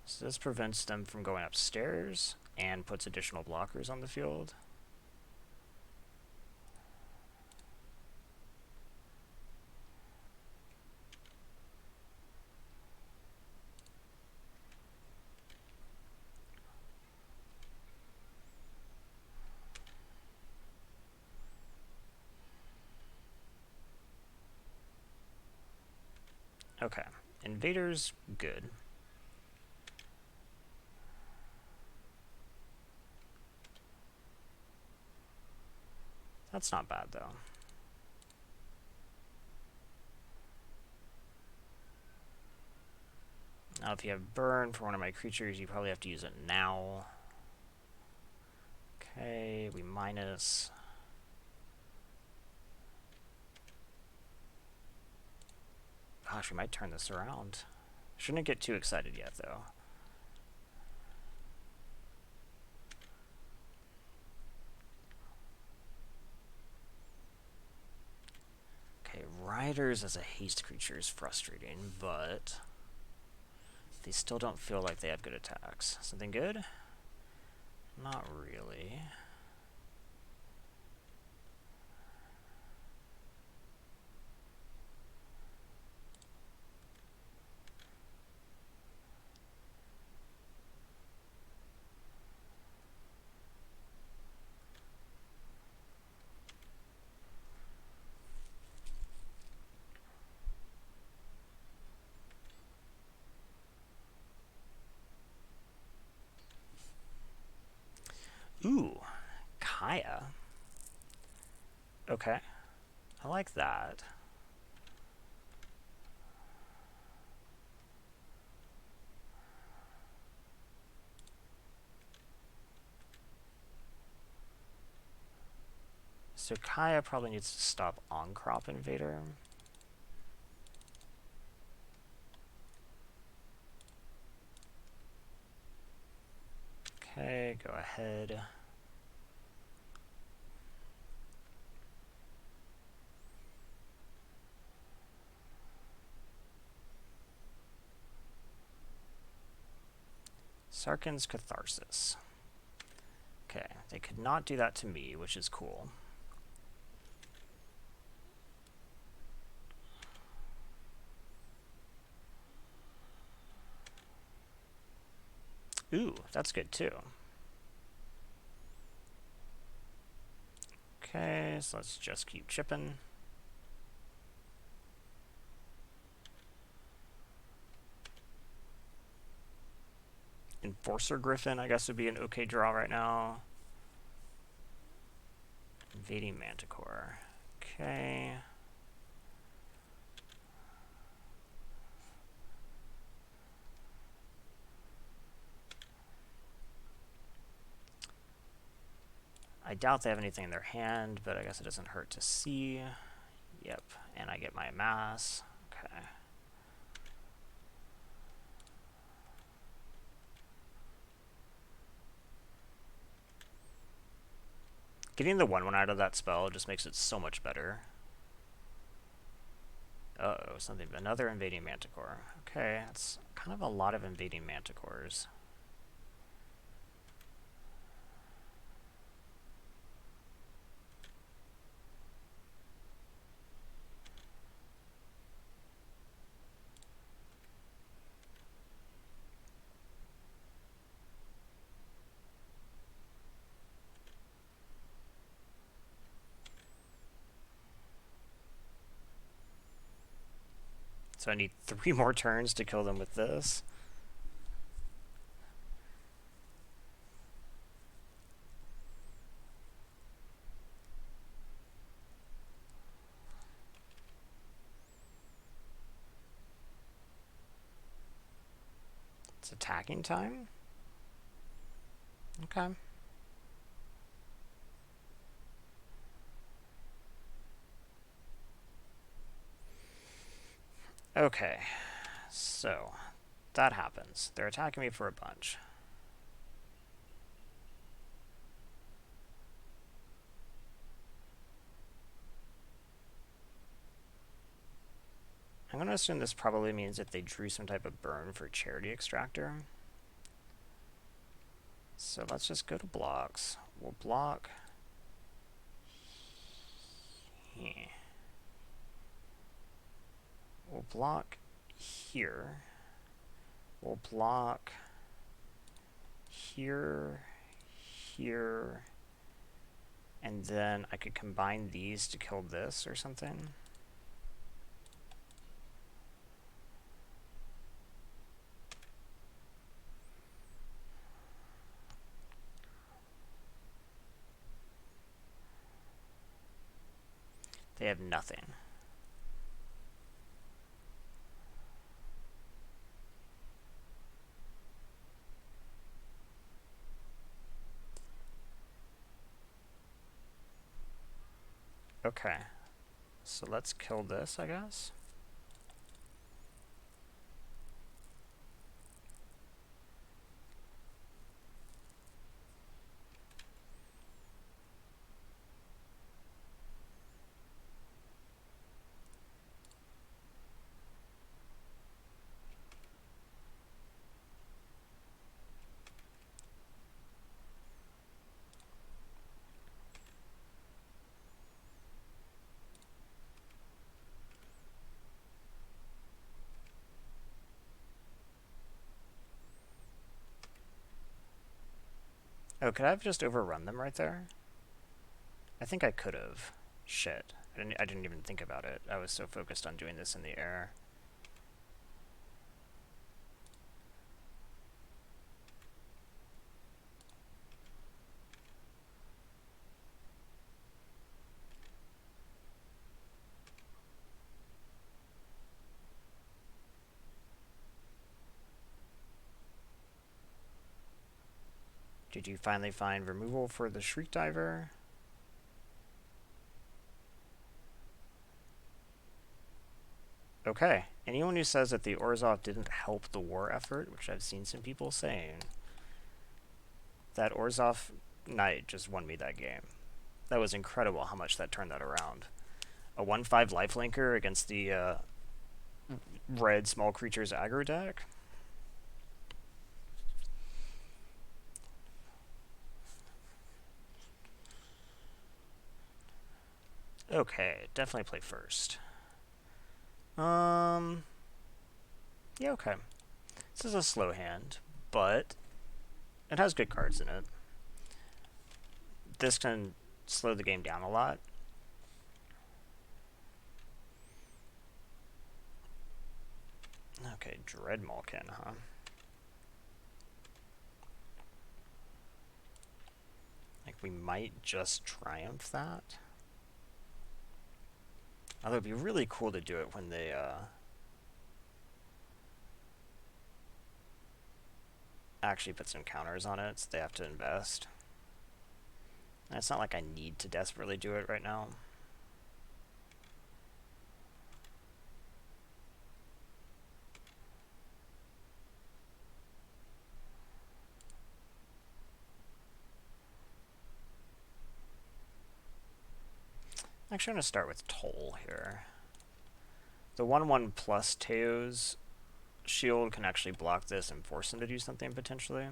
So this prevents them from going upstairs, and puts additional blockers on the field. Okay, Invader's good. That's not bad, though. Now if you have burn for one of my creatures, you probably have to use it now. Okay, we minus. Gosh, we might turn this around. Shouldn't get too excited yet, though. Okay, Riders as a haste creature is frustrating, but they still don't feel like they have good attacks. Something good? Not really. Ooh, Kaya. Okay, I like that. So Kaya probably needs to stop on-crop invader. Okay, go ahead. Sarkhan's Catharsis. Okay, they could not do that to me, which is cool. Ooh, that's good too. Okay, so let's just keep chipping. Enforcer Griffin, I guess, would be an okay draw right now. Invading Manticore. Okay. I doubt they have anything in their hand, but I guess it doesn't hurt to see. Yep, and I get my mass. Okay. Getting the 1/1 out of that spell just makes it so much better. Uh-oh, something. Another invading Manticore. Okay, that's kind of a lot of invading Manticores. So I need 3 more turns to kill them with this. It's attacking time? Okay. Okay, so that happens. They're attacking me for a bunch. I'm going to assume this probably means that they drew some type of burn for Charity Extractor. So let's just go to blocks. We'll block. Yeah. We'll block here. We'll block here, here, and then I could combine these to kill this or something. They have nothing. Okay. So let's kill this, I guess. Oh, could I have just overrun them right there? I think I could have. Shit. I didn't even think about it. I was so focused on doing this in the air. Did you finally find removal for the Shriek Diver? Okay. Anyone who says that the Orzhov didn't help the war effort, which I've seen some people saying, that Orzhov Knight just won me that game. That was incredible how much that turned that around. A 1/5 lifelinker against the red small creatures aggro deck? Okay, definitely play first. Yeah, okay. This is a slow hand, but it has good cards in it. This can slow the game down a lot. Okay, Dreadmalkin, huh? Like, we might just Triumph that. Although it'd be really cool to do it when they, actually put some counters on it, so they have to invest. And it's not like I need to desperately do it right now. Actually, I'm going to start with Toll here. The 1/1 plus Teo's shield can actually block this and force him to do something potentially.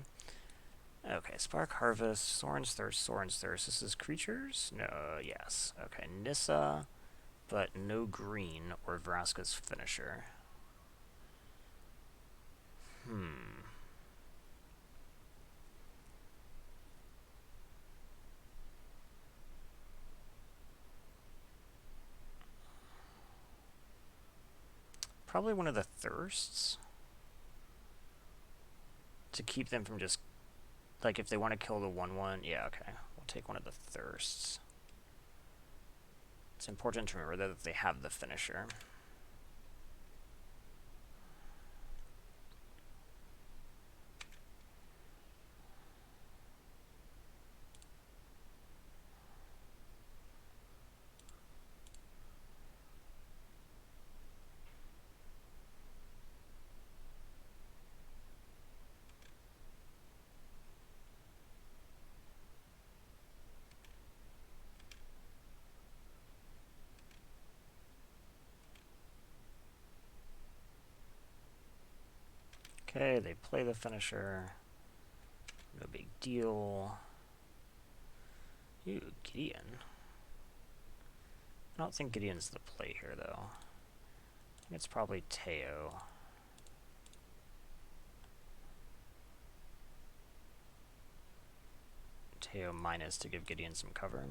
Okay, Spark Harvest, Soren's Thirst, Soren's Thirst. This is creatures? No, yes. Okay, Nissa, but no green or Vraska's Finisher. Probably one of the Thirsts. To keep them from just, like, if they want to kill the 1/1, yeah, okay. We'll take one of the Thirsts. It's important to remember that they have the Finisher. Okay, they play the Finisher. No big deal. Ooh, Gideon. I don't think Gideon's the play here, though. I think it's probably Teo. Teo minus to give Gideon some cover.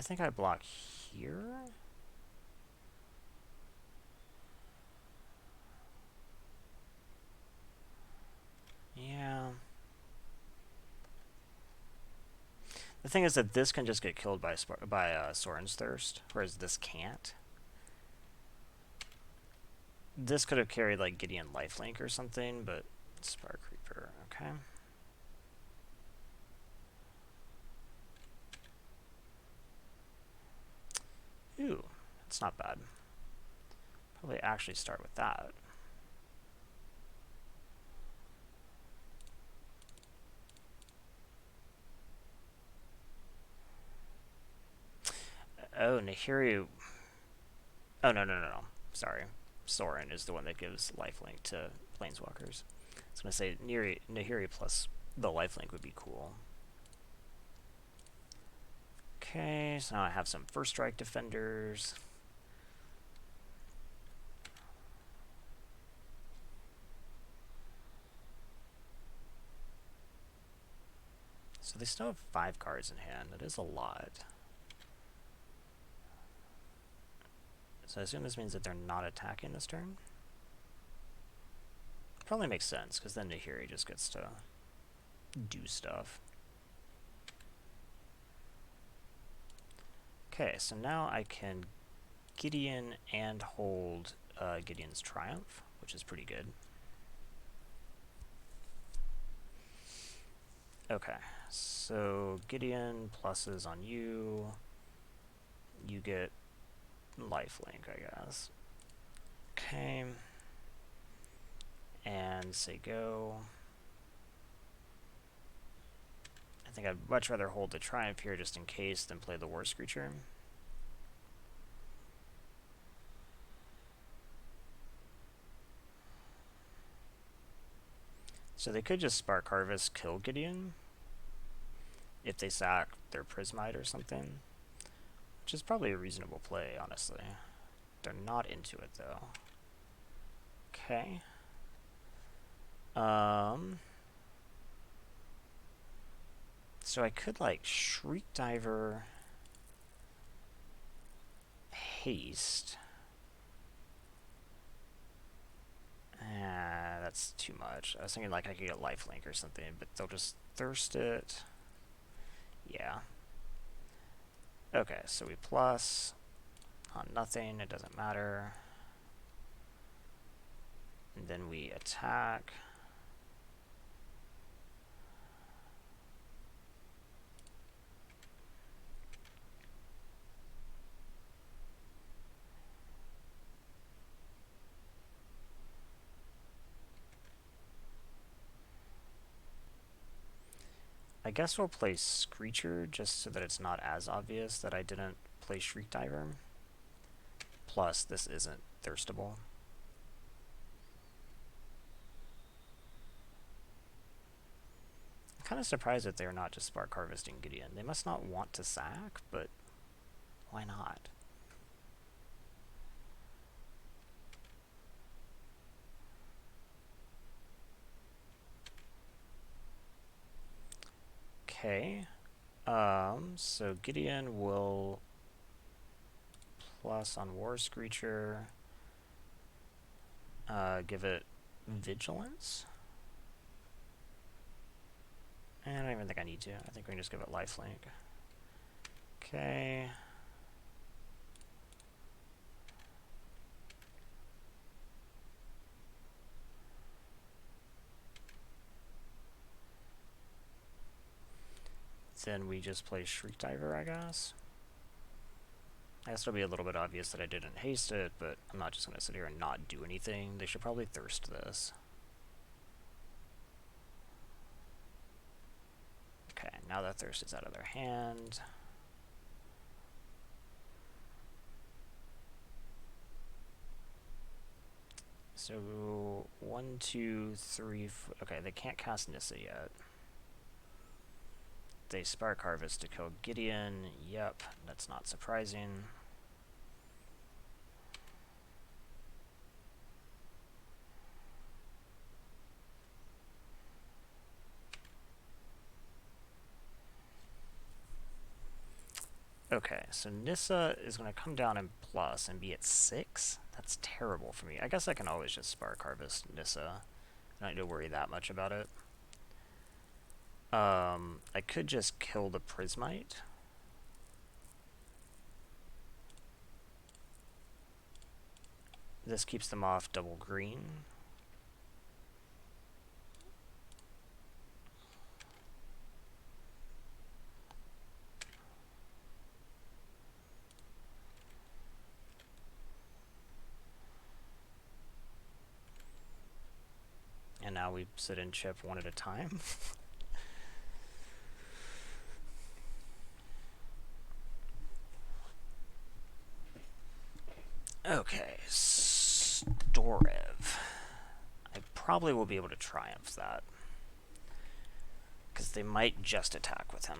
I think I block here. Yeah. The thing is that this can just get killed by Soren's Thirst, whereas this can't. This could have carried like Gideon Lifelink or something, but Spark Reaper, okay. Ooh, that's not bad. Probably actually start with that. Oh, Nahiri. Oh, no. Sorry. Soren is the one that gives lifelink to planeswalkers. I was going to say Nahiri plus the lifelink would be cool. Okay, so now I have some first strike defenders. So they still have 5 cards in hand. That is a lot. So I assume this means that they're not attacking this turn. Probably makes sense, because then Nahiri just gets to do stuff. Okay, so now I can Gideon and hold Gideon's Triumph, which is pretty good. Okay, so Gideon pluses on you. You get lifelink, I guess. Okay. And say go. I think I'd much rather hold the Triumph here just in case than play the War Screecher. So they could just Spark Harvest, kill Gideon if they sack their Prismite or something, which is probably a reasonable play, honestly. They're not into it, though. Okay. So I could, like, Shriek Diver, Haste. That's too much. I was thinking, like, I could get Lifelink or something, but they'll just Thirst it. Yeah. Okay, so we plus on nothing, it doesn't matter. And then we attack. I guess we'll play Screecher just so that it's not as obvious that I didn't play Shriek Diver. Plus, this isn't thirstable. I'm kind of surprised that they're not just Spark Harvesting Gideon. They must not want to sack, but why not? Okay. So Gideon will plus on War Screecher, give it Vigilance. And I don't even think I need to. I think we can just give it Lifelink. Okay. Then we just play Shriek Diver, I guess. I guess it'll be a little bit obvious that I didn't haste it, but I'm not just going to sit here and not do anything. They should probably thirst this. Okay, now that thirst is out of their hand. So, 1, 2, 3, 4. Okay, they can't cast Nissa yet. They Spark Harvest to kill Gideon. Yep, that's not surprising. Okay, so Nissa is going to come down in plus and be at 6. That's terrible for me. I guess I can always just Spark Harvest Nissa. I don't need to worry that much about it. I could just kill the Prismite. This keeps them off double green. And now we sit and chip one at a time. Okay, Storev. I probably will be able to triumph that, because they might just attack with him.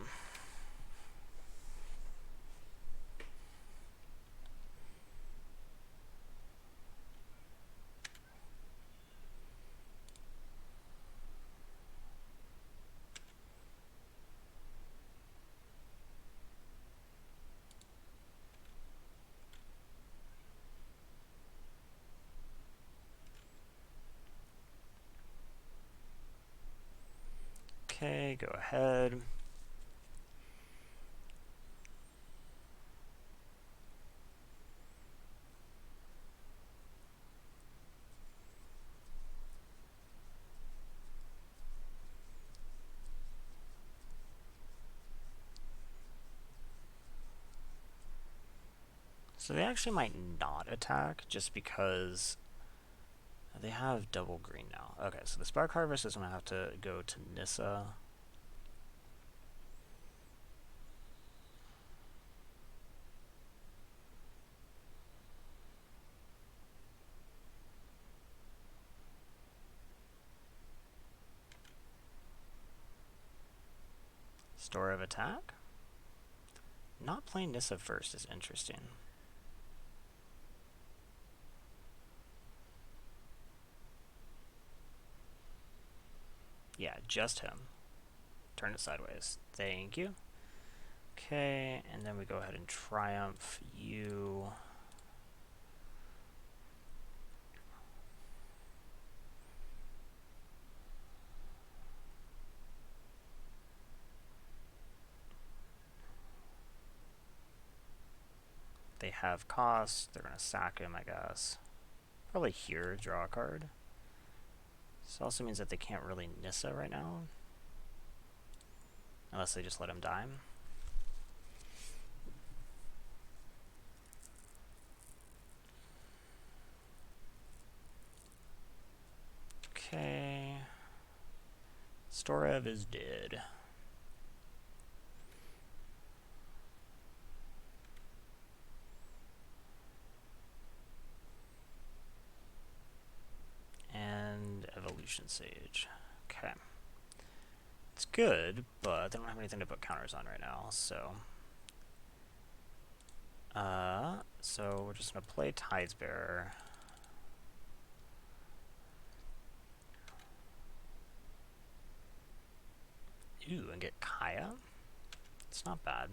Okay, go ahead. So they actually might not attack, just because they have double green now. Okay, so the Spark Harvest is going to have to go to Nissa. Store of attack? Not playing Nissa first is interesting. Yeah, just him. Turn it sideways. Thank you. Okay, and then we go ahead and triumph you. They have costs. They're going to sack him, I guess. Probably here, draw a card. This also means that they can't really Nissa right now. Unless they just let him die. Okay. Storev is dead. And Evolution Sage. Okay. It's good, but they don't have anything to put counters on right now, so... so we're just going to play Tidesbearer. Ooh, and get Kaya? It's not bad.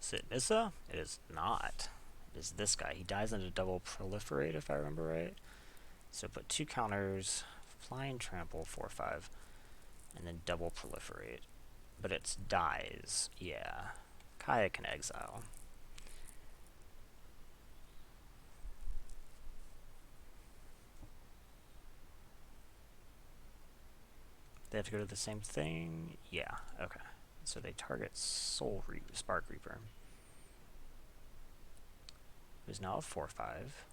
Is it Nissa? It is not. It is this guy. He dies into double proliferate, if I remember right. So put 2 counters, flying trample, 4/5, and then double proliferate. But it's dies. Yeah. Kaya can exile. They have to go to the same thing? Yeah, okay. So they target Spark Reaper. who's now a 4/5.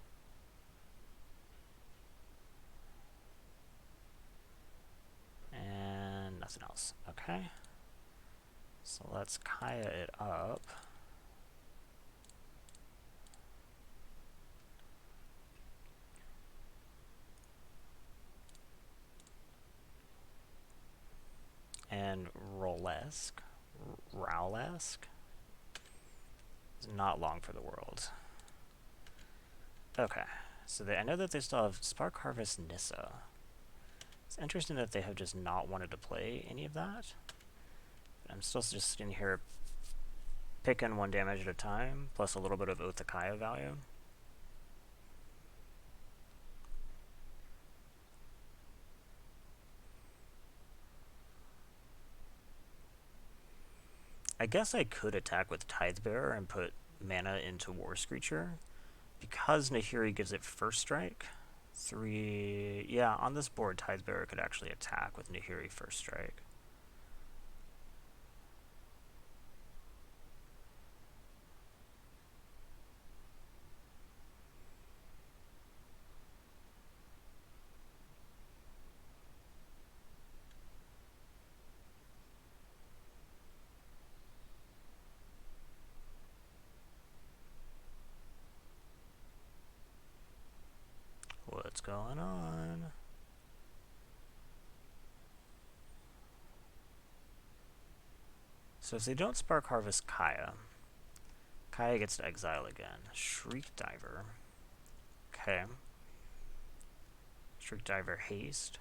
And nothing else. Okay. So let's Kaya it up. And Rowlesque is not long for the world. Okay, so I know that they still have Spark Harvest Nissa. It's interesting that they have just not wanted to play any of that. I'm still just sitting here picking 1 damage at a time, plus a little bit of Oath of Kaya value. I guess I could attack with Tidebearer and put mana into War Screecher, because Nahiri gives it first strike. 3... yeah, on this board, Tidebearer could actually attack with Nahiri first strike. What's going on? So if they don't Spark Harvest Kaya, Kaya gets to exile again. Shriek Diver. Okay. Shriek Diver Haste.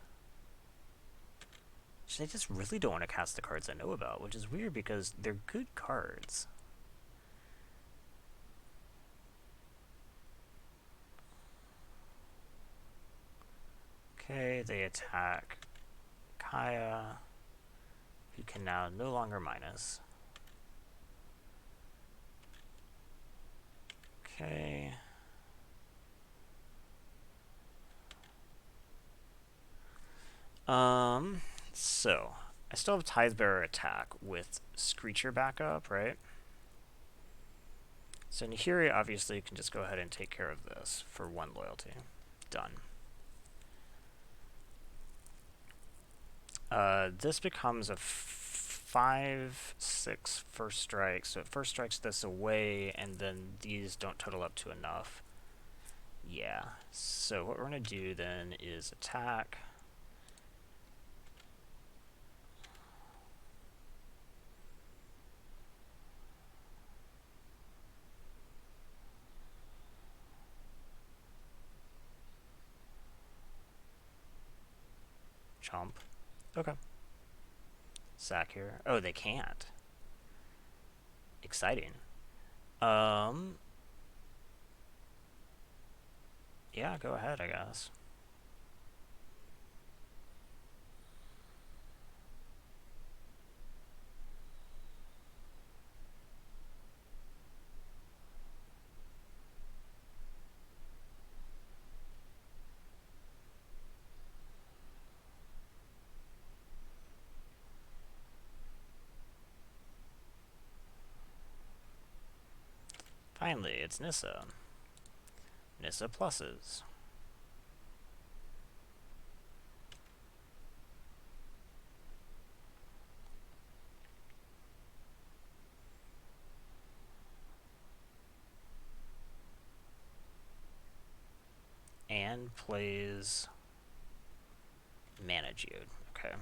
They just really don't want to cast the cards I know about, which is weird because they're good cards. Okay, they attack Kaya, who can now no longer minus. Okay. So I still have Tidebearer attack with Screecher backup, right? So Nahiri obviously can just go ahead and take care of this for 1 loyalty. Done. This becomes a 5/6 first strike, so it first strikes this away, and then these don't total up to enough. Yeah, so what we're going to do then is attack. Chomp. Okay. Sack here. Oh, they can't. Exciting. Yeah, go ahead, I guess. Finally, it's Nissa. Nissa pluses. And plays Mana Geode. Okay.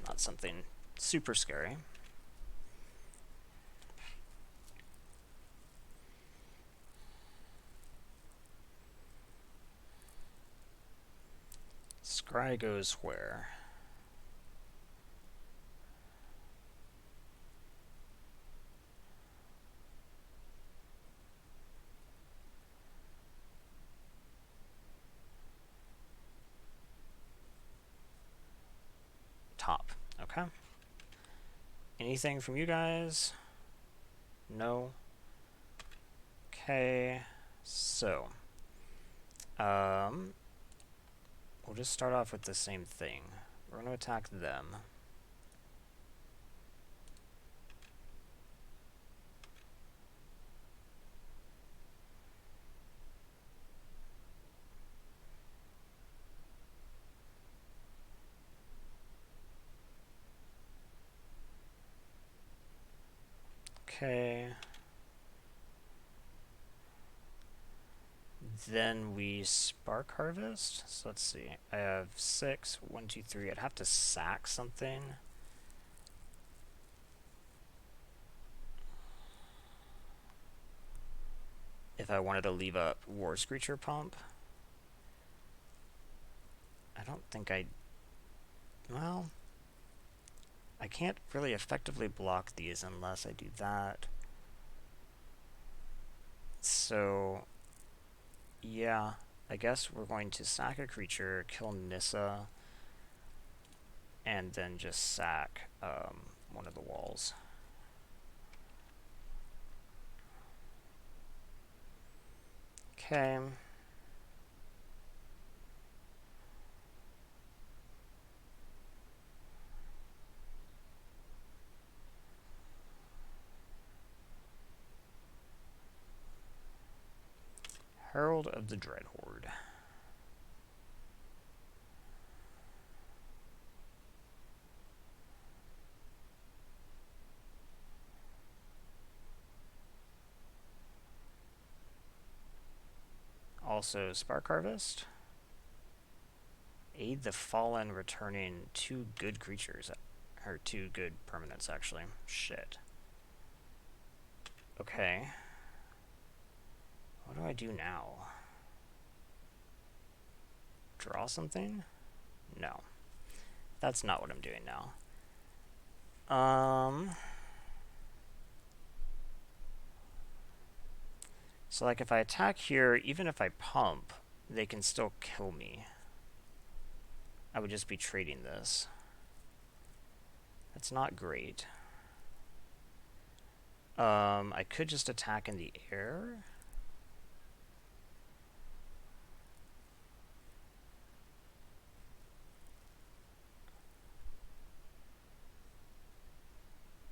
Not something super scary. Scry goes where? Top. Okay. Anything from you guys? No? Okay. So. We'll just start off with the same thing. We're going to attack them. Okay. Then we spark harvest. So let's see. I have 6. 1, 2, 3. I'd have to sack something. If I wanted to leave a War Screecher pump. I don't think I... Well... I can't really effectively block these unless I do that. So... Yeah, I guess we're going to sack a creature, kill Nissa, and then just sack one of the walls. Okay. Herald of the Dreadhorde. Also, Spark Harvest. Aid the Fallen, returning 2 good creatures. Or 2 good permanents, actually. Shit. Okay. What do I do now? Draw something? No. That's not what I'm doing now. So like if I attack here, even if I pump, they can still kill me. I would just be trading this. That's not great. I could just attack in the air.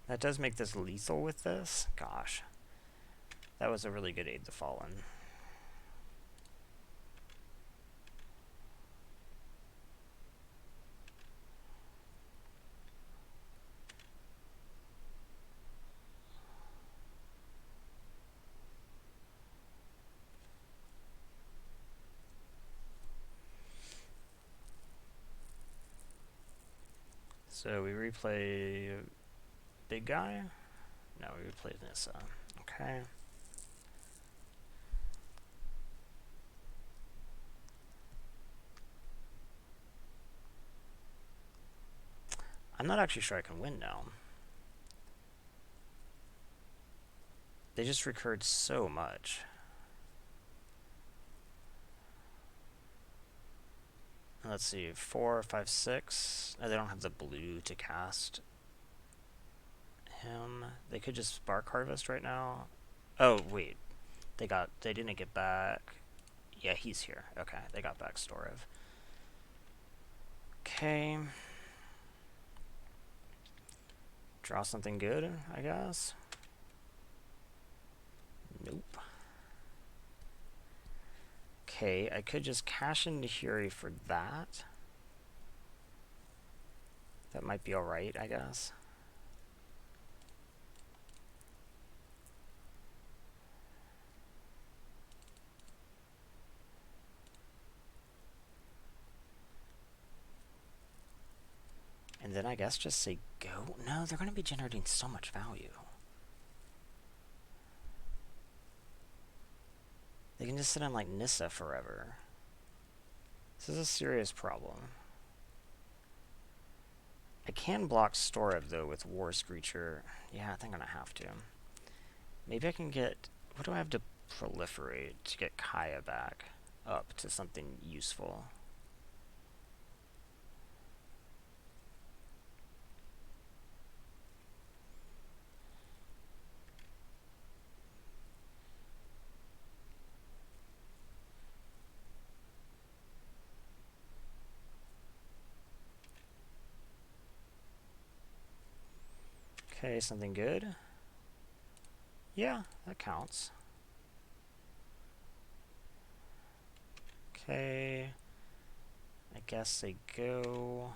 That does make this lethal with this. Gosh. That was a really good Aid the Fallen. So we replay big guy? No, we replay Nissa. Okay. I'm not actually sure I can win now. They just recurred so much. Let's see, 4, 5, 6. Oh, they don't have the blue to cast him. They could just Spark Harvest right now. Oh, wait. They didn't get back. Yeah, he's here. Okay, they got back Storev. Okay. Draw something good, I guess. Nope. Okay, I could just cash into Huri for that. That might be alright, I guess. And then I guess just say go. No, they're going to be generating so much value. They can just sit on like Nissa forever. This is a serious problem. I can block Storev though with War Screecher. Yeah, I think I'm going to have to. Maybe I can get... What do I have to proliferate to get Kaya back up to something useful? Okay, something good. Yeah, that counts. Okay. I guess they go...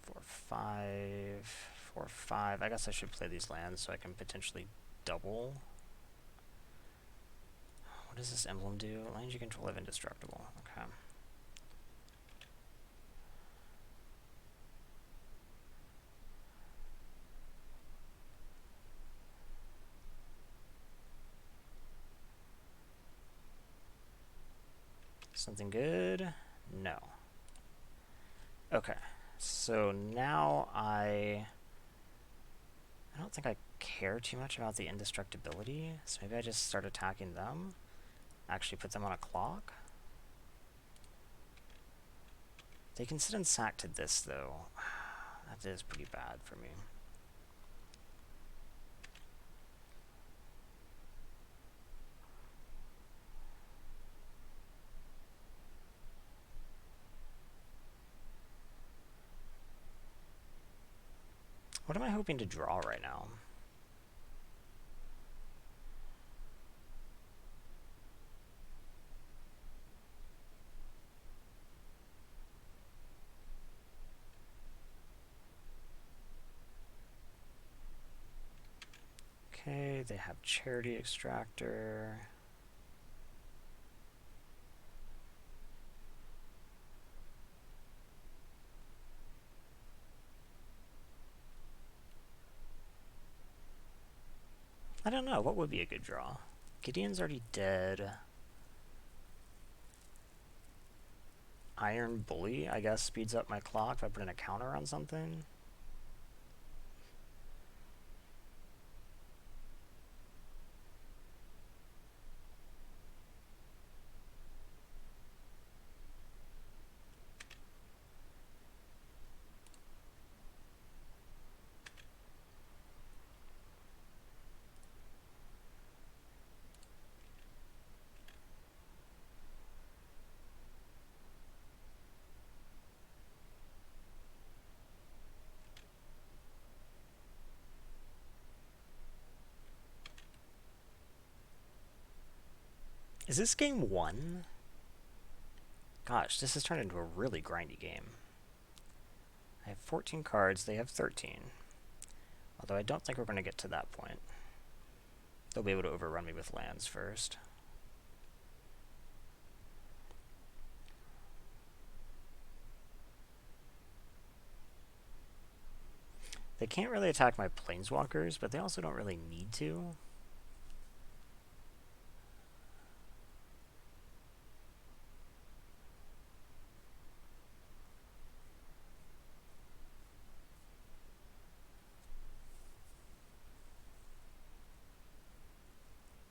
4, 5, 4, 5. I guess I should play these lands so I can potentially double. What does this emblem do? Lands you control have indestructible. Okay. Something good? No. Okay. So now I don't think I care too much about the indestructibility, so maybe I just start attacking them. Actually put them on a clock. They can sit and sack to this, though. That is pretty bad for me. What am I hoping to draw right now? Okay, they have Charity Extractor. I don't know, what would be a good draw? Gideon's already dead. Iron Bully, I guess, speeds up my clock if I put in a counter on something. Is this game 1? Gosh, this has turned into a really grindy game. I have 14 cards, they have 13. Although I don't think we're going to get to that point. They'll be able to overrun me with lands first. They can't really attack my planeswalkers, but they also don't really need to.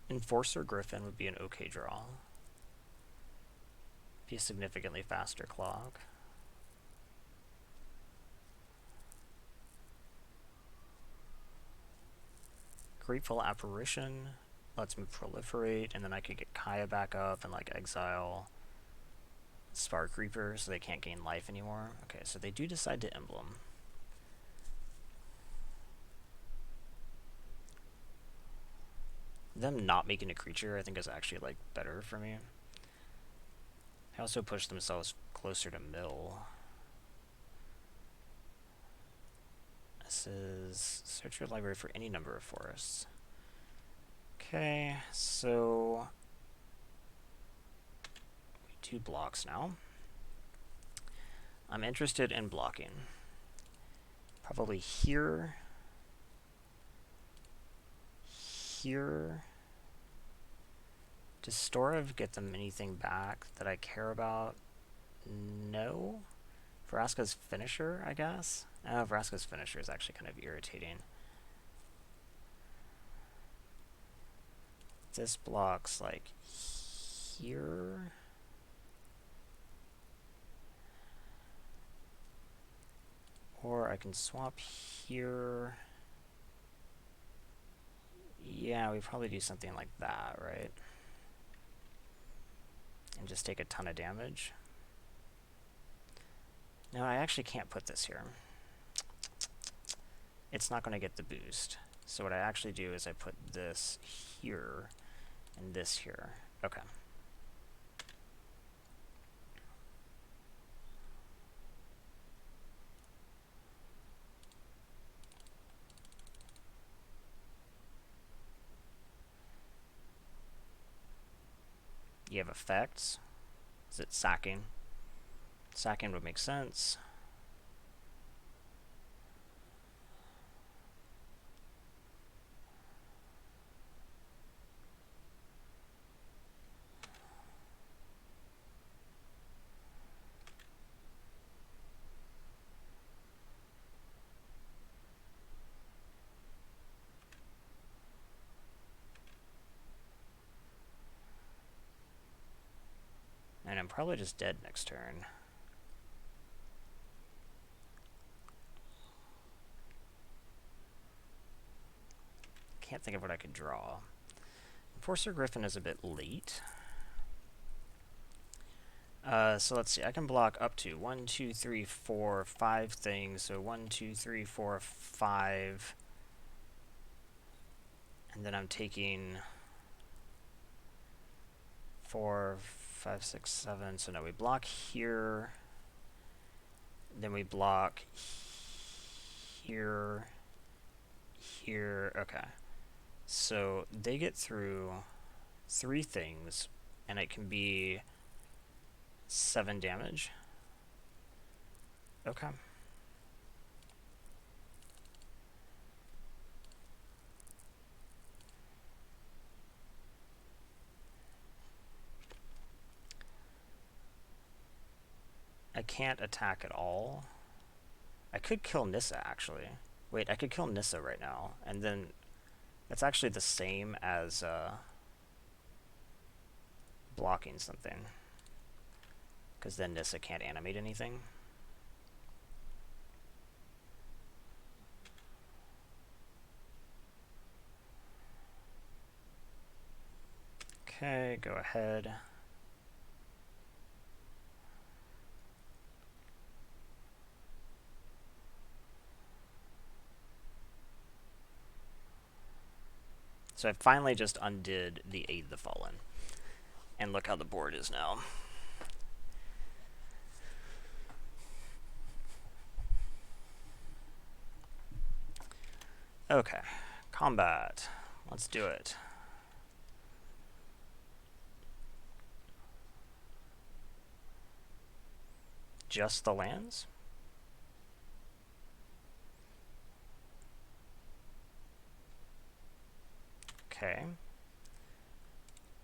Enforcer Griffin would be an okay draw. Be a significantly faster clock. Grateful Apparition lets me proliferate, and then I could get Kaya back up and like exile Spark Reaper so they can't gain life anymore. Okay, so they do decide to emblem. Them not making a creature I think is actually like better for me. They also push themselves closer to mill. This is search your library for any number of forests. Okay, so we do blocks now. I'm interested in blocking. Probably here. Here. Does Storev get them anything back that I care about? No. Vraska's Finisher, I guess? Vraska's Finisher is actually kind of irritating. This blocks, like, here. Or I can swap here. Yeah, we probably do something like that, right? And just take a ton of damage. No, I actually can't put this here. It's not going to get the boost. So what I actually do is I put this here and this here. Okay. you have effects. Is it sacking? Sacking would make sense. And I'm probably just dead next turn. Can't think of what I could draw. Enforcer Griffin is a bit late. So let's see, I can block up to 1, 2, 3, 4, 5 things. So 1, 2, 3, 4, 5. And then I'm taking 4, 5, 6, 7. So now we block here. Then we block here, here. Okay. So they get through 3 things, and it can be 7 damage. Okay. I can't attack at all. I could kill Nissa, actually. Wait, I could kill Nissa right now, and then it's actually the same as blocking something, because then Nissa can't animate anything. Okay, go ahead. So I finally just undid the Aid the Fallen. And look how the board is now. Okay, combat. Let's do it. Just the lands? Okay.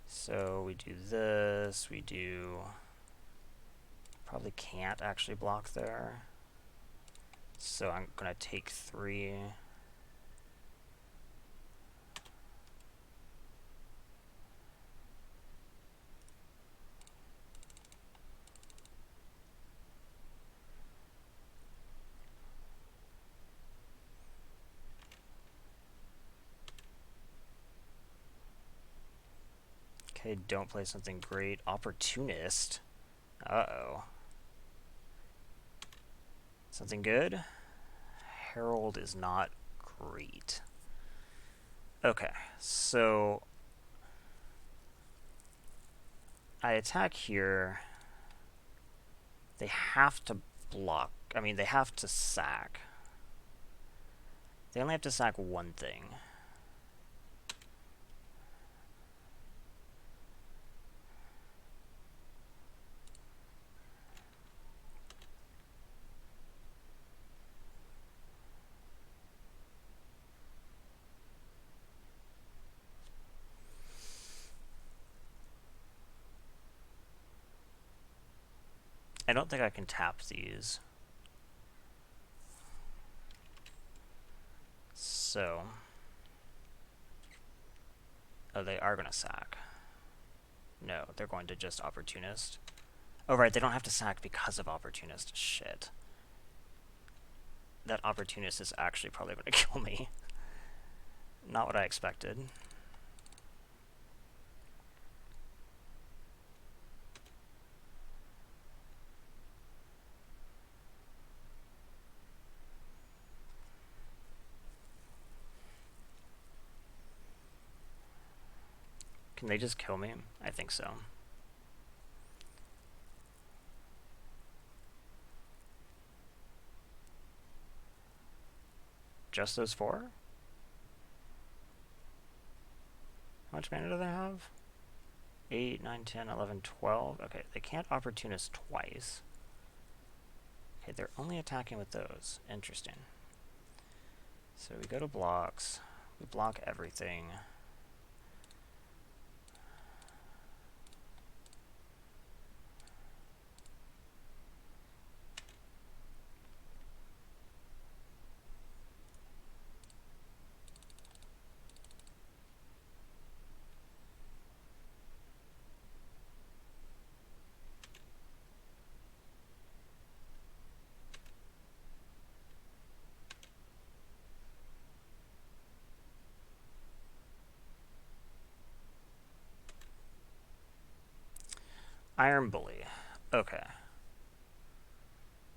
So we do this, we do... Probably can't actually block there. So I'm gonna take 3. Okay, don't play something great. Opportunist. Uh-oh. Something good? Herald is not great. Okay, so I attack here. They have to block. I mean, they have to sack. They only have to sack 1 thing. I don't think I can tap these. So... Oh, they are going to sack. No, they're going to just Opportunist. Oh, right, they don't have to sack because of Opportunist. Shit. That Opportunist is actually probably going to kill me. Not what I expected. Can they just kill me? I think so. Just those 4? How much mana do they have? 8, 9, 10, 11, 12. Okay, they can't opportunist twice. Okay, they're only attacking with those. Interesting. So we go to blocks. We block everything. Iron Bully. Okay.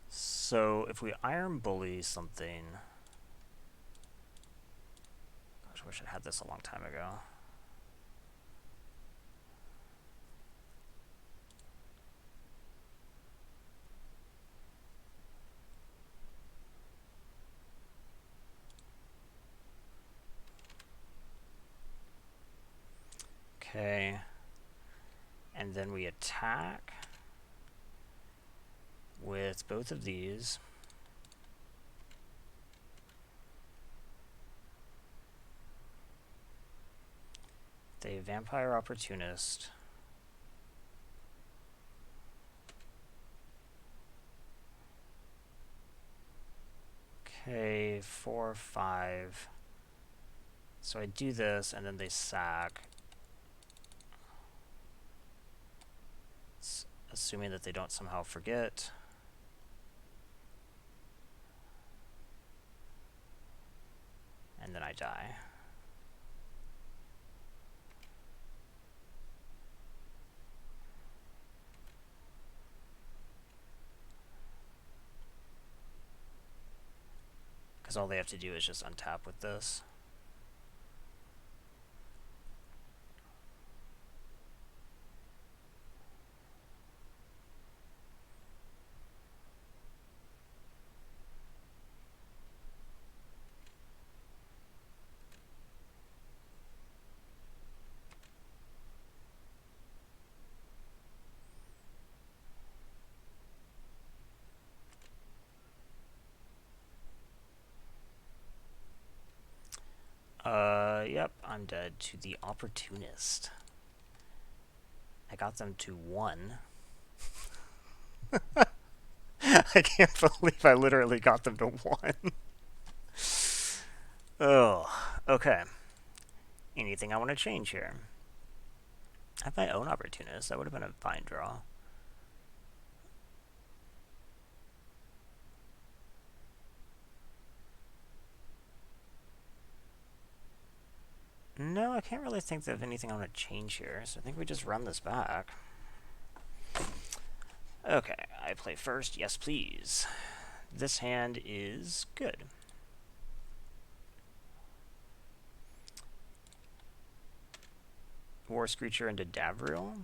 So if we Iron Bully something... Gosh, I wish I had this a long time ago. Okay. And then we attack with both of these. They Vampire Opportunist. Okay, 4, 5. So I do this, and then they sack. Assuming that they don't somehow forget. And then I die. Because all they have to do is just untap with this. Yep, I'm dead to the Opportunist. I got them to 1. I can't believe I literally got them to 1. Oh, okay. Anything I want to change here? I have my own Opportunist. That would have been a fine draw. No, I can't really think of anything I want to change here, so I think we just run this back. Okay, I play first. Yes, please. This hand is good. War Screecher into Davriel.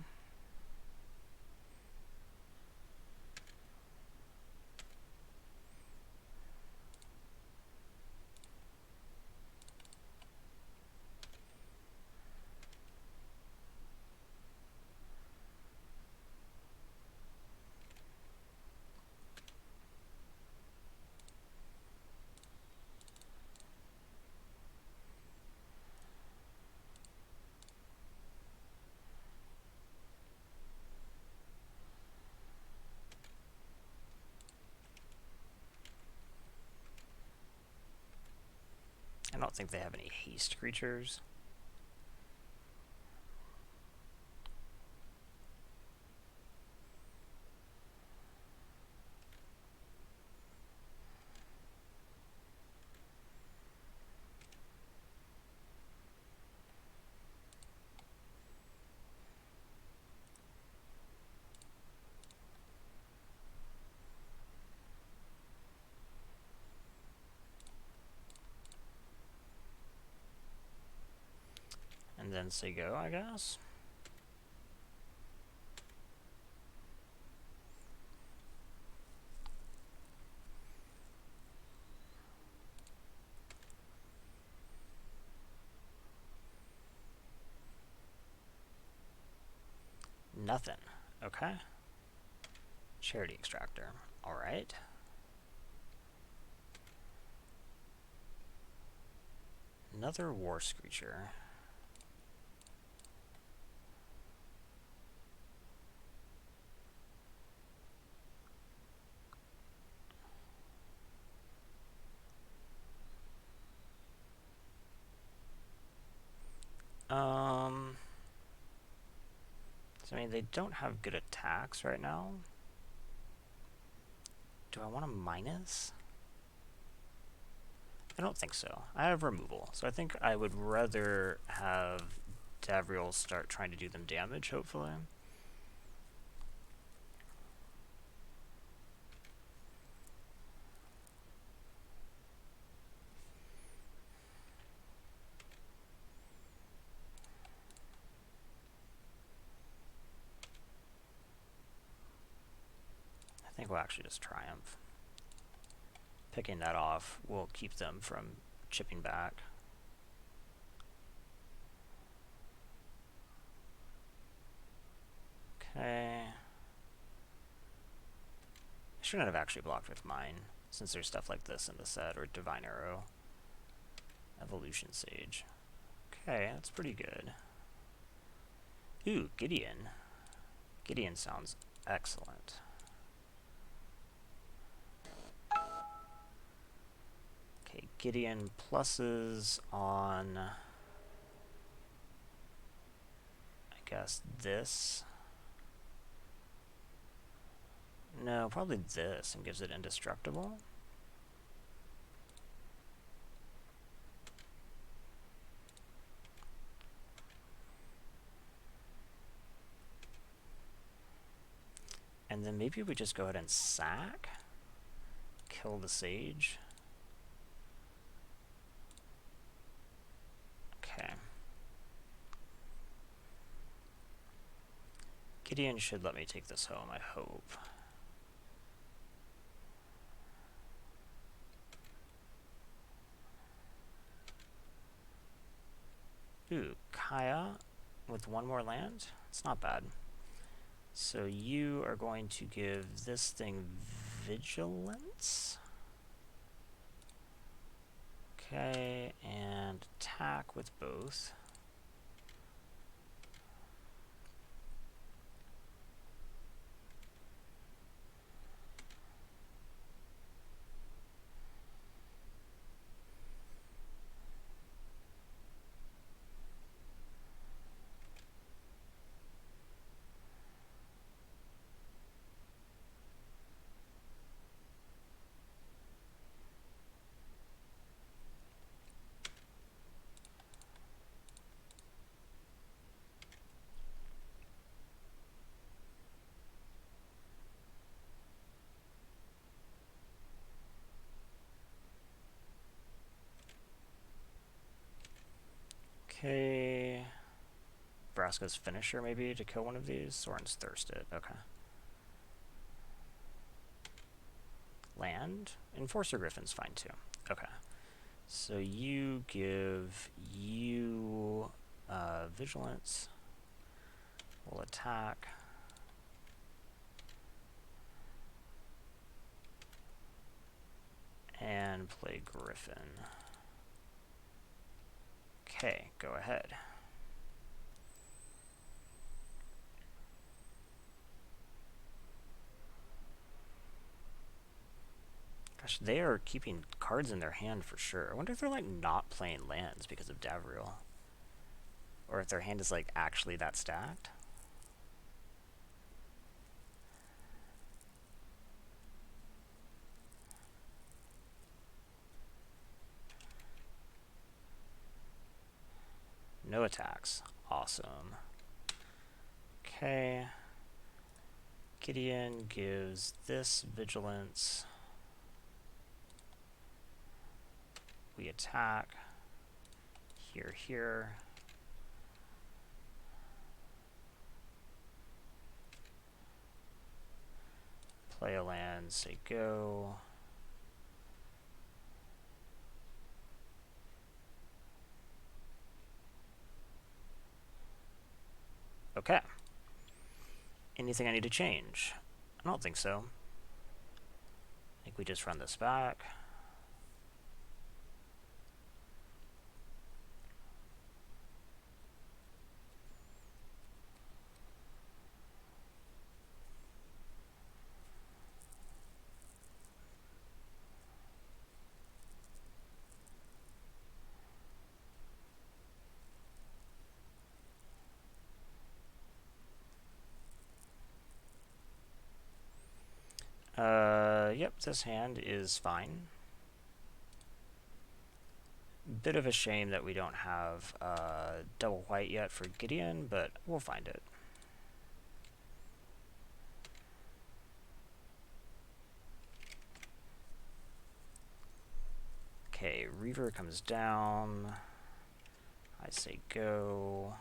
I don't think they have any haste creatures. And then say go, I guess. Nothing. Okay. Charity extractor. Alright. Another war screecher. So I mean, they don't have good attacks right now. Do I want a minus? I don't think so. I have removal, so I think I would rather have Davriel start trying to do them damage, hopefully. I think we'll actually just triumph. Picking that off will keep them from chipping back. Okay. I shouldn't have actually blocked with mine, since there's stuff like this in the set, or Divine Arrow. Evolution Sage. Okay, that's pretty good. Ooh, Gideon. Gideon sounds excellent. Okay, Gideon pluses on, I guess, this. No, probably this, and gives it indestructible. And then maybe we just go ahead and sack. Kill the Sage. Okay. Gideon should let me take this home, I hope. Ooh, Kaya with one more land? It's not bad. So you are going to give this thing vigilance. Okay, and attack with both. Okay. Vraska's finisher, maybe, to kill one of these. Soren's Thirsted. Okay. Land. Enforcer Griffin's fine, too. Okay. So you give you vigilance. We'll attack. And play Griffin. Okay, go ahead. Gosh, they are keeping cards in their hand for sure. I wonder if they're like not playing lands because of Davriel. Or if their hand is like actually that stacked. No attacks. Awesome. Okay. Gideon gives this vigilance. We attack. Here, here. Play a land, say go. Okay. Anything I need to change? I don't think so. I think we just run this back. Yep, this hand is fine. Bit of a shame that we don't have double white yet for Gideon, but we'll find it. Okay, Reaver comes down. I say go.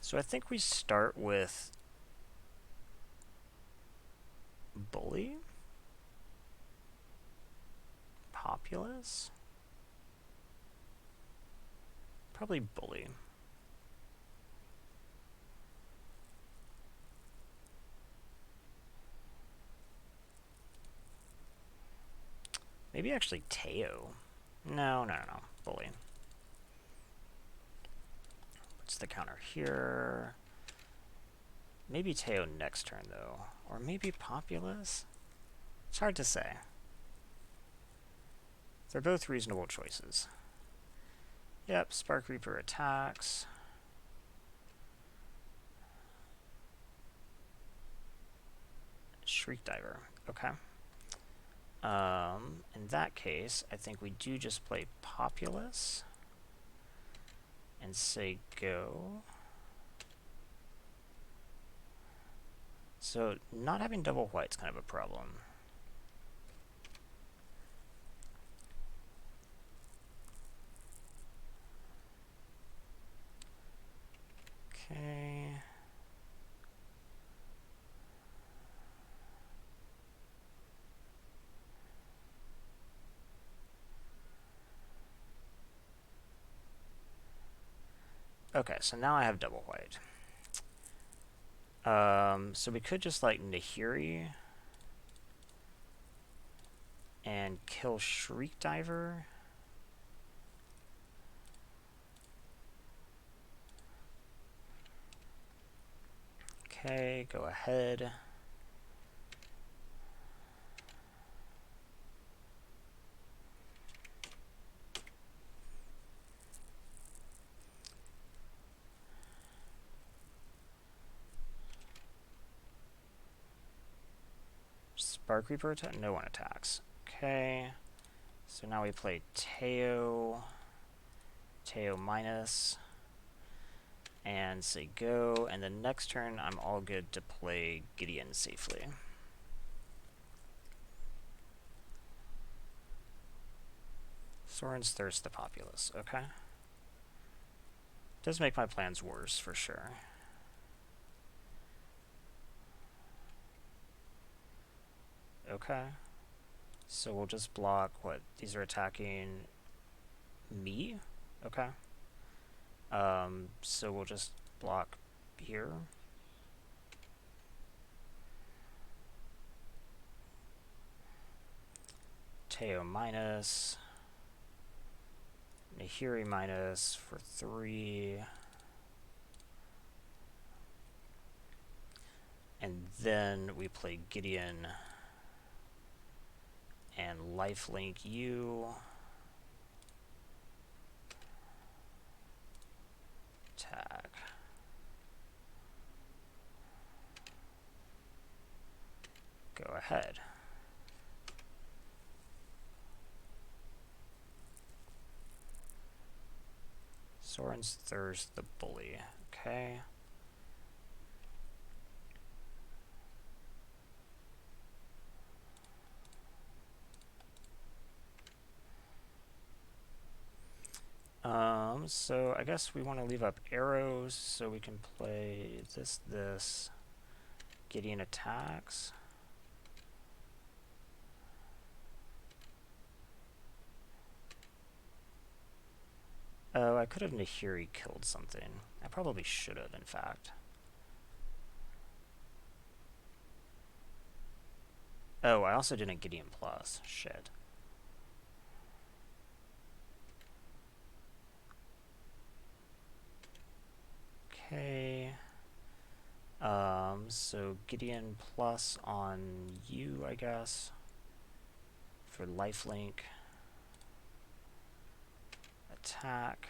So I think we start with Bully? Populace? Probably Bully. Maybe actually Teo. No. Bully. What's the counter here? Maybe Teo next turn, though. Or maybe Populace? It's hard to say. They're both reasonable choices. Yep, Spark Reaper attacks. Shriek Diver. Okay. In that case, I think we do just play Populace and say go. So not having double white's kind of a problem. Okay. Okay, so now I have double white. So we could just like Nahiri and kill Shriek Diver. Okay, go ahead. Spark Reaper attack? No one attacks. Okay. So now we play Teo. Teo minus. And say go. And the next turn I'm all good to play Gideon safely. Soren's Thirst the Populace. Okay. Does make my plans worse for sure. Okay. So we'll just block what? These are attacking me? Okay. So we'll just block here. Teo minus. Nahiri minus for 3. And then we play Gideon and lifelink you. Attack. Go ahead. Soren's Thirst the Bully. Okay. So I guess we want to leave up arrows so we can play this. Gideon attacks. Oh, I could have Nahiri killed something. I probably should have, in fact. Oh, I also didn't Gideon plus. Shit. Okay. So Gideon plus on you, I guess. For lifelink. Attack.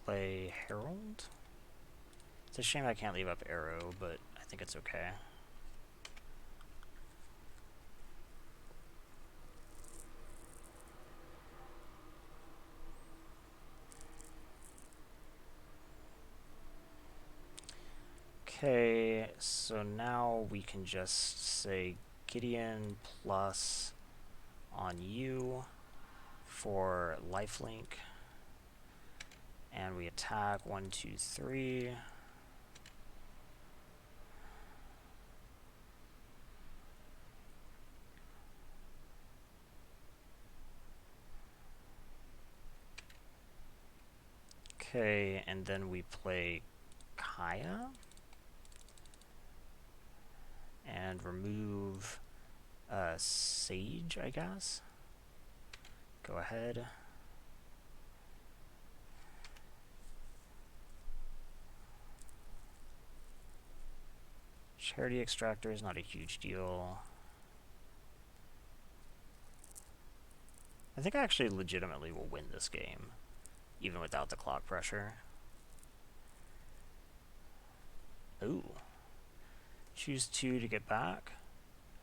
Play Herald. It's a shame I can't leave up Arrow, but I think it's okay. Okay, so now we can just say Gideon plus on you for lifelink. And we attack 1, 2, 3. Okay, and then we play Kaya. And remove Sage, I guess. Go ahead. Charity Extractor is not a huge deal. I think I actually legitimately will win this game, even without the clock pressure. Ooh. Choose 2 to get back.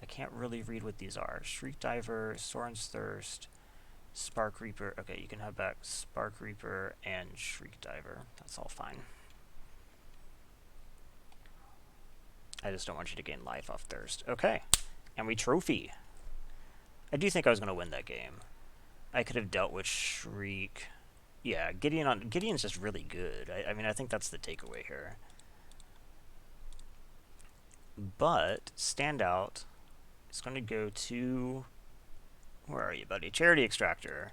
I can't really read what these are. Shriek Diver, Soren's Thirst, Spark Reaper. Okay, you can have back Spark Reaper and Shriek Diver. That's all fine. I just don't want you to gain life off Thirst. Okay, and we trophy. I do think I was going to win that game. I could have dealt with Shriek. Yeah, Gideon's just really good. I mean, I think that's the takeaway here. But standout is going to go to, where are you, buddy? Charity Extractor.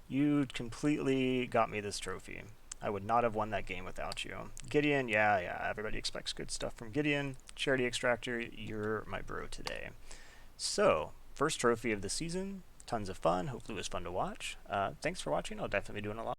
You completely got me this trophy. I would not have won that game without you. Gideon, yeah, everybody expects good stuff from Gideon. Charity Extractor, you're my bro today. So, first trophy of the season. Tons of fun. Hopefully it was fun to watch. Thanks for watching. I'll definitely be doing a lot.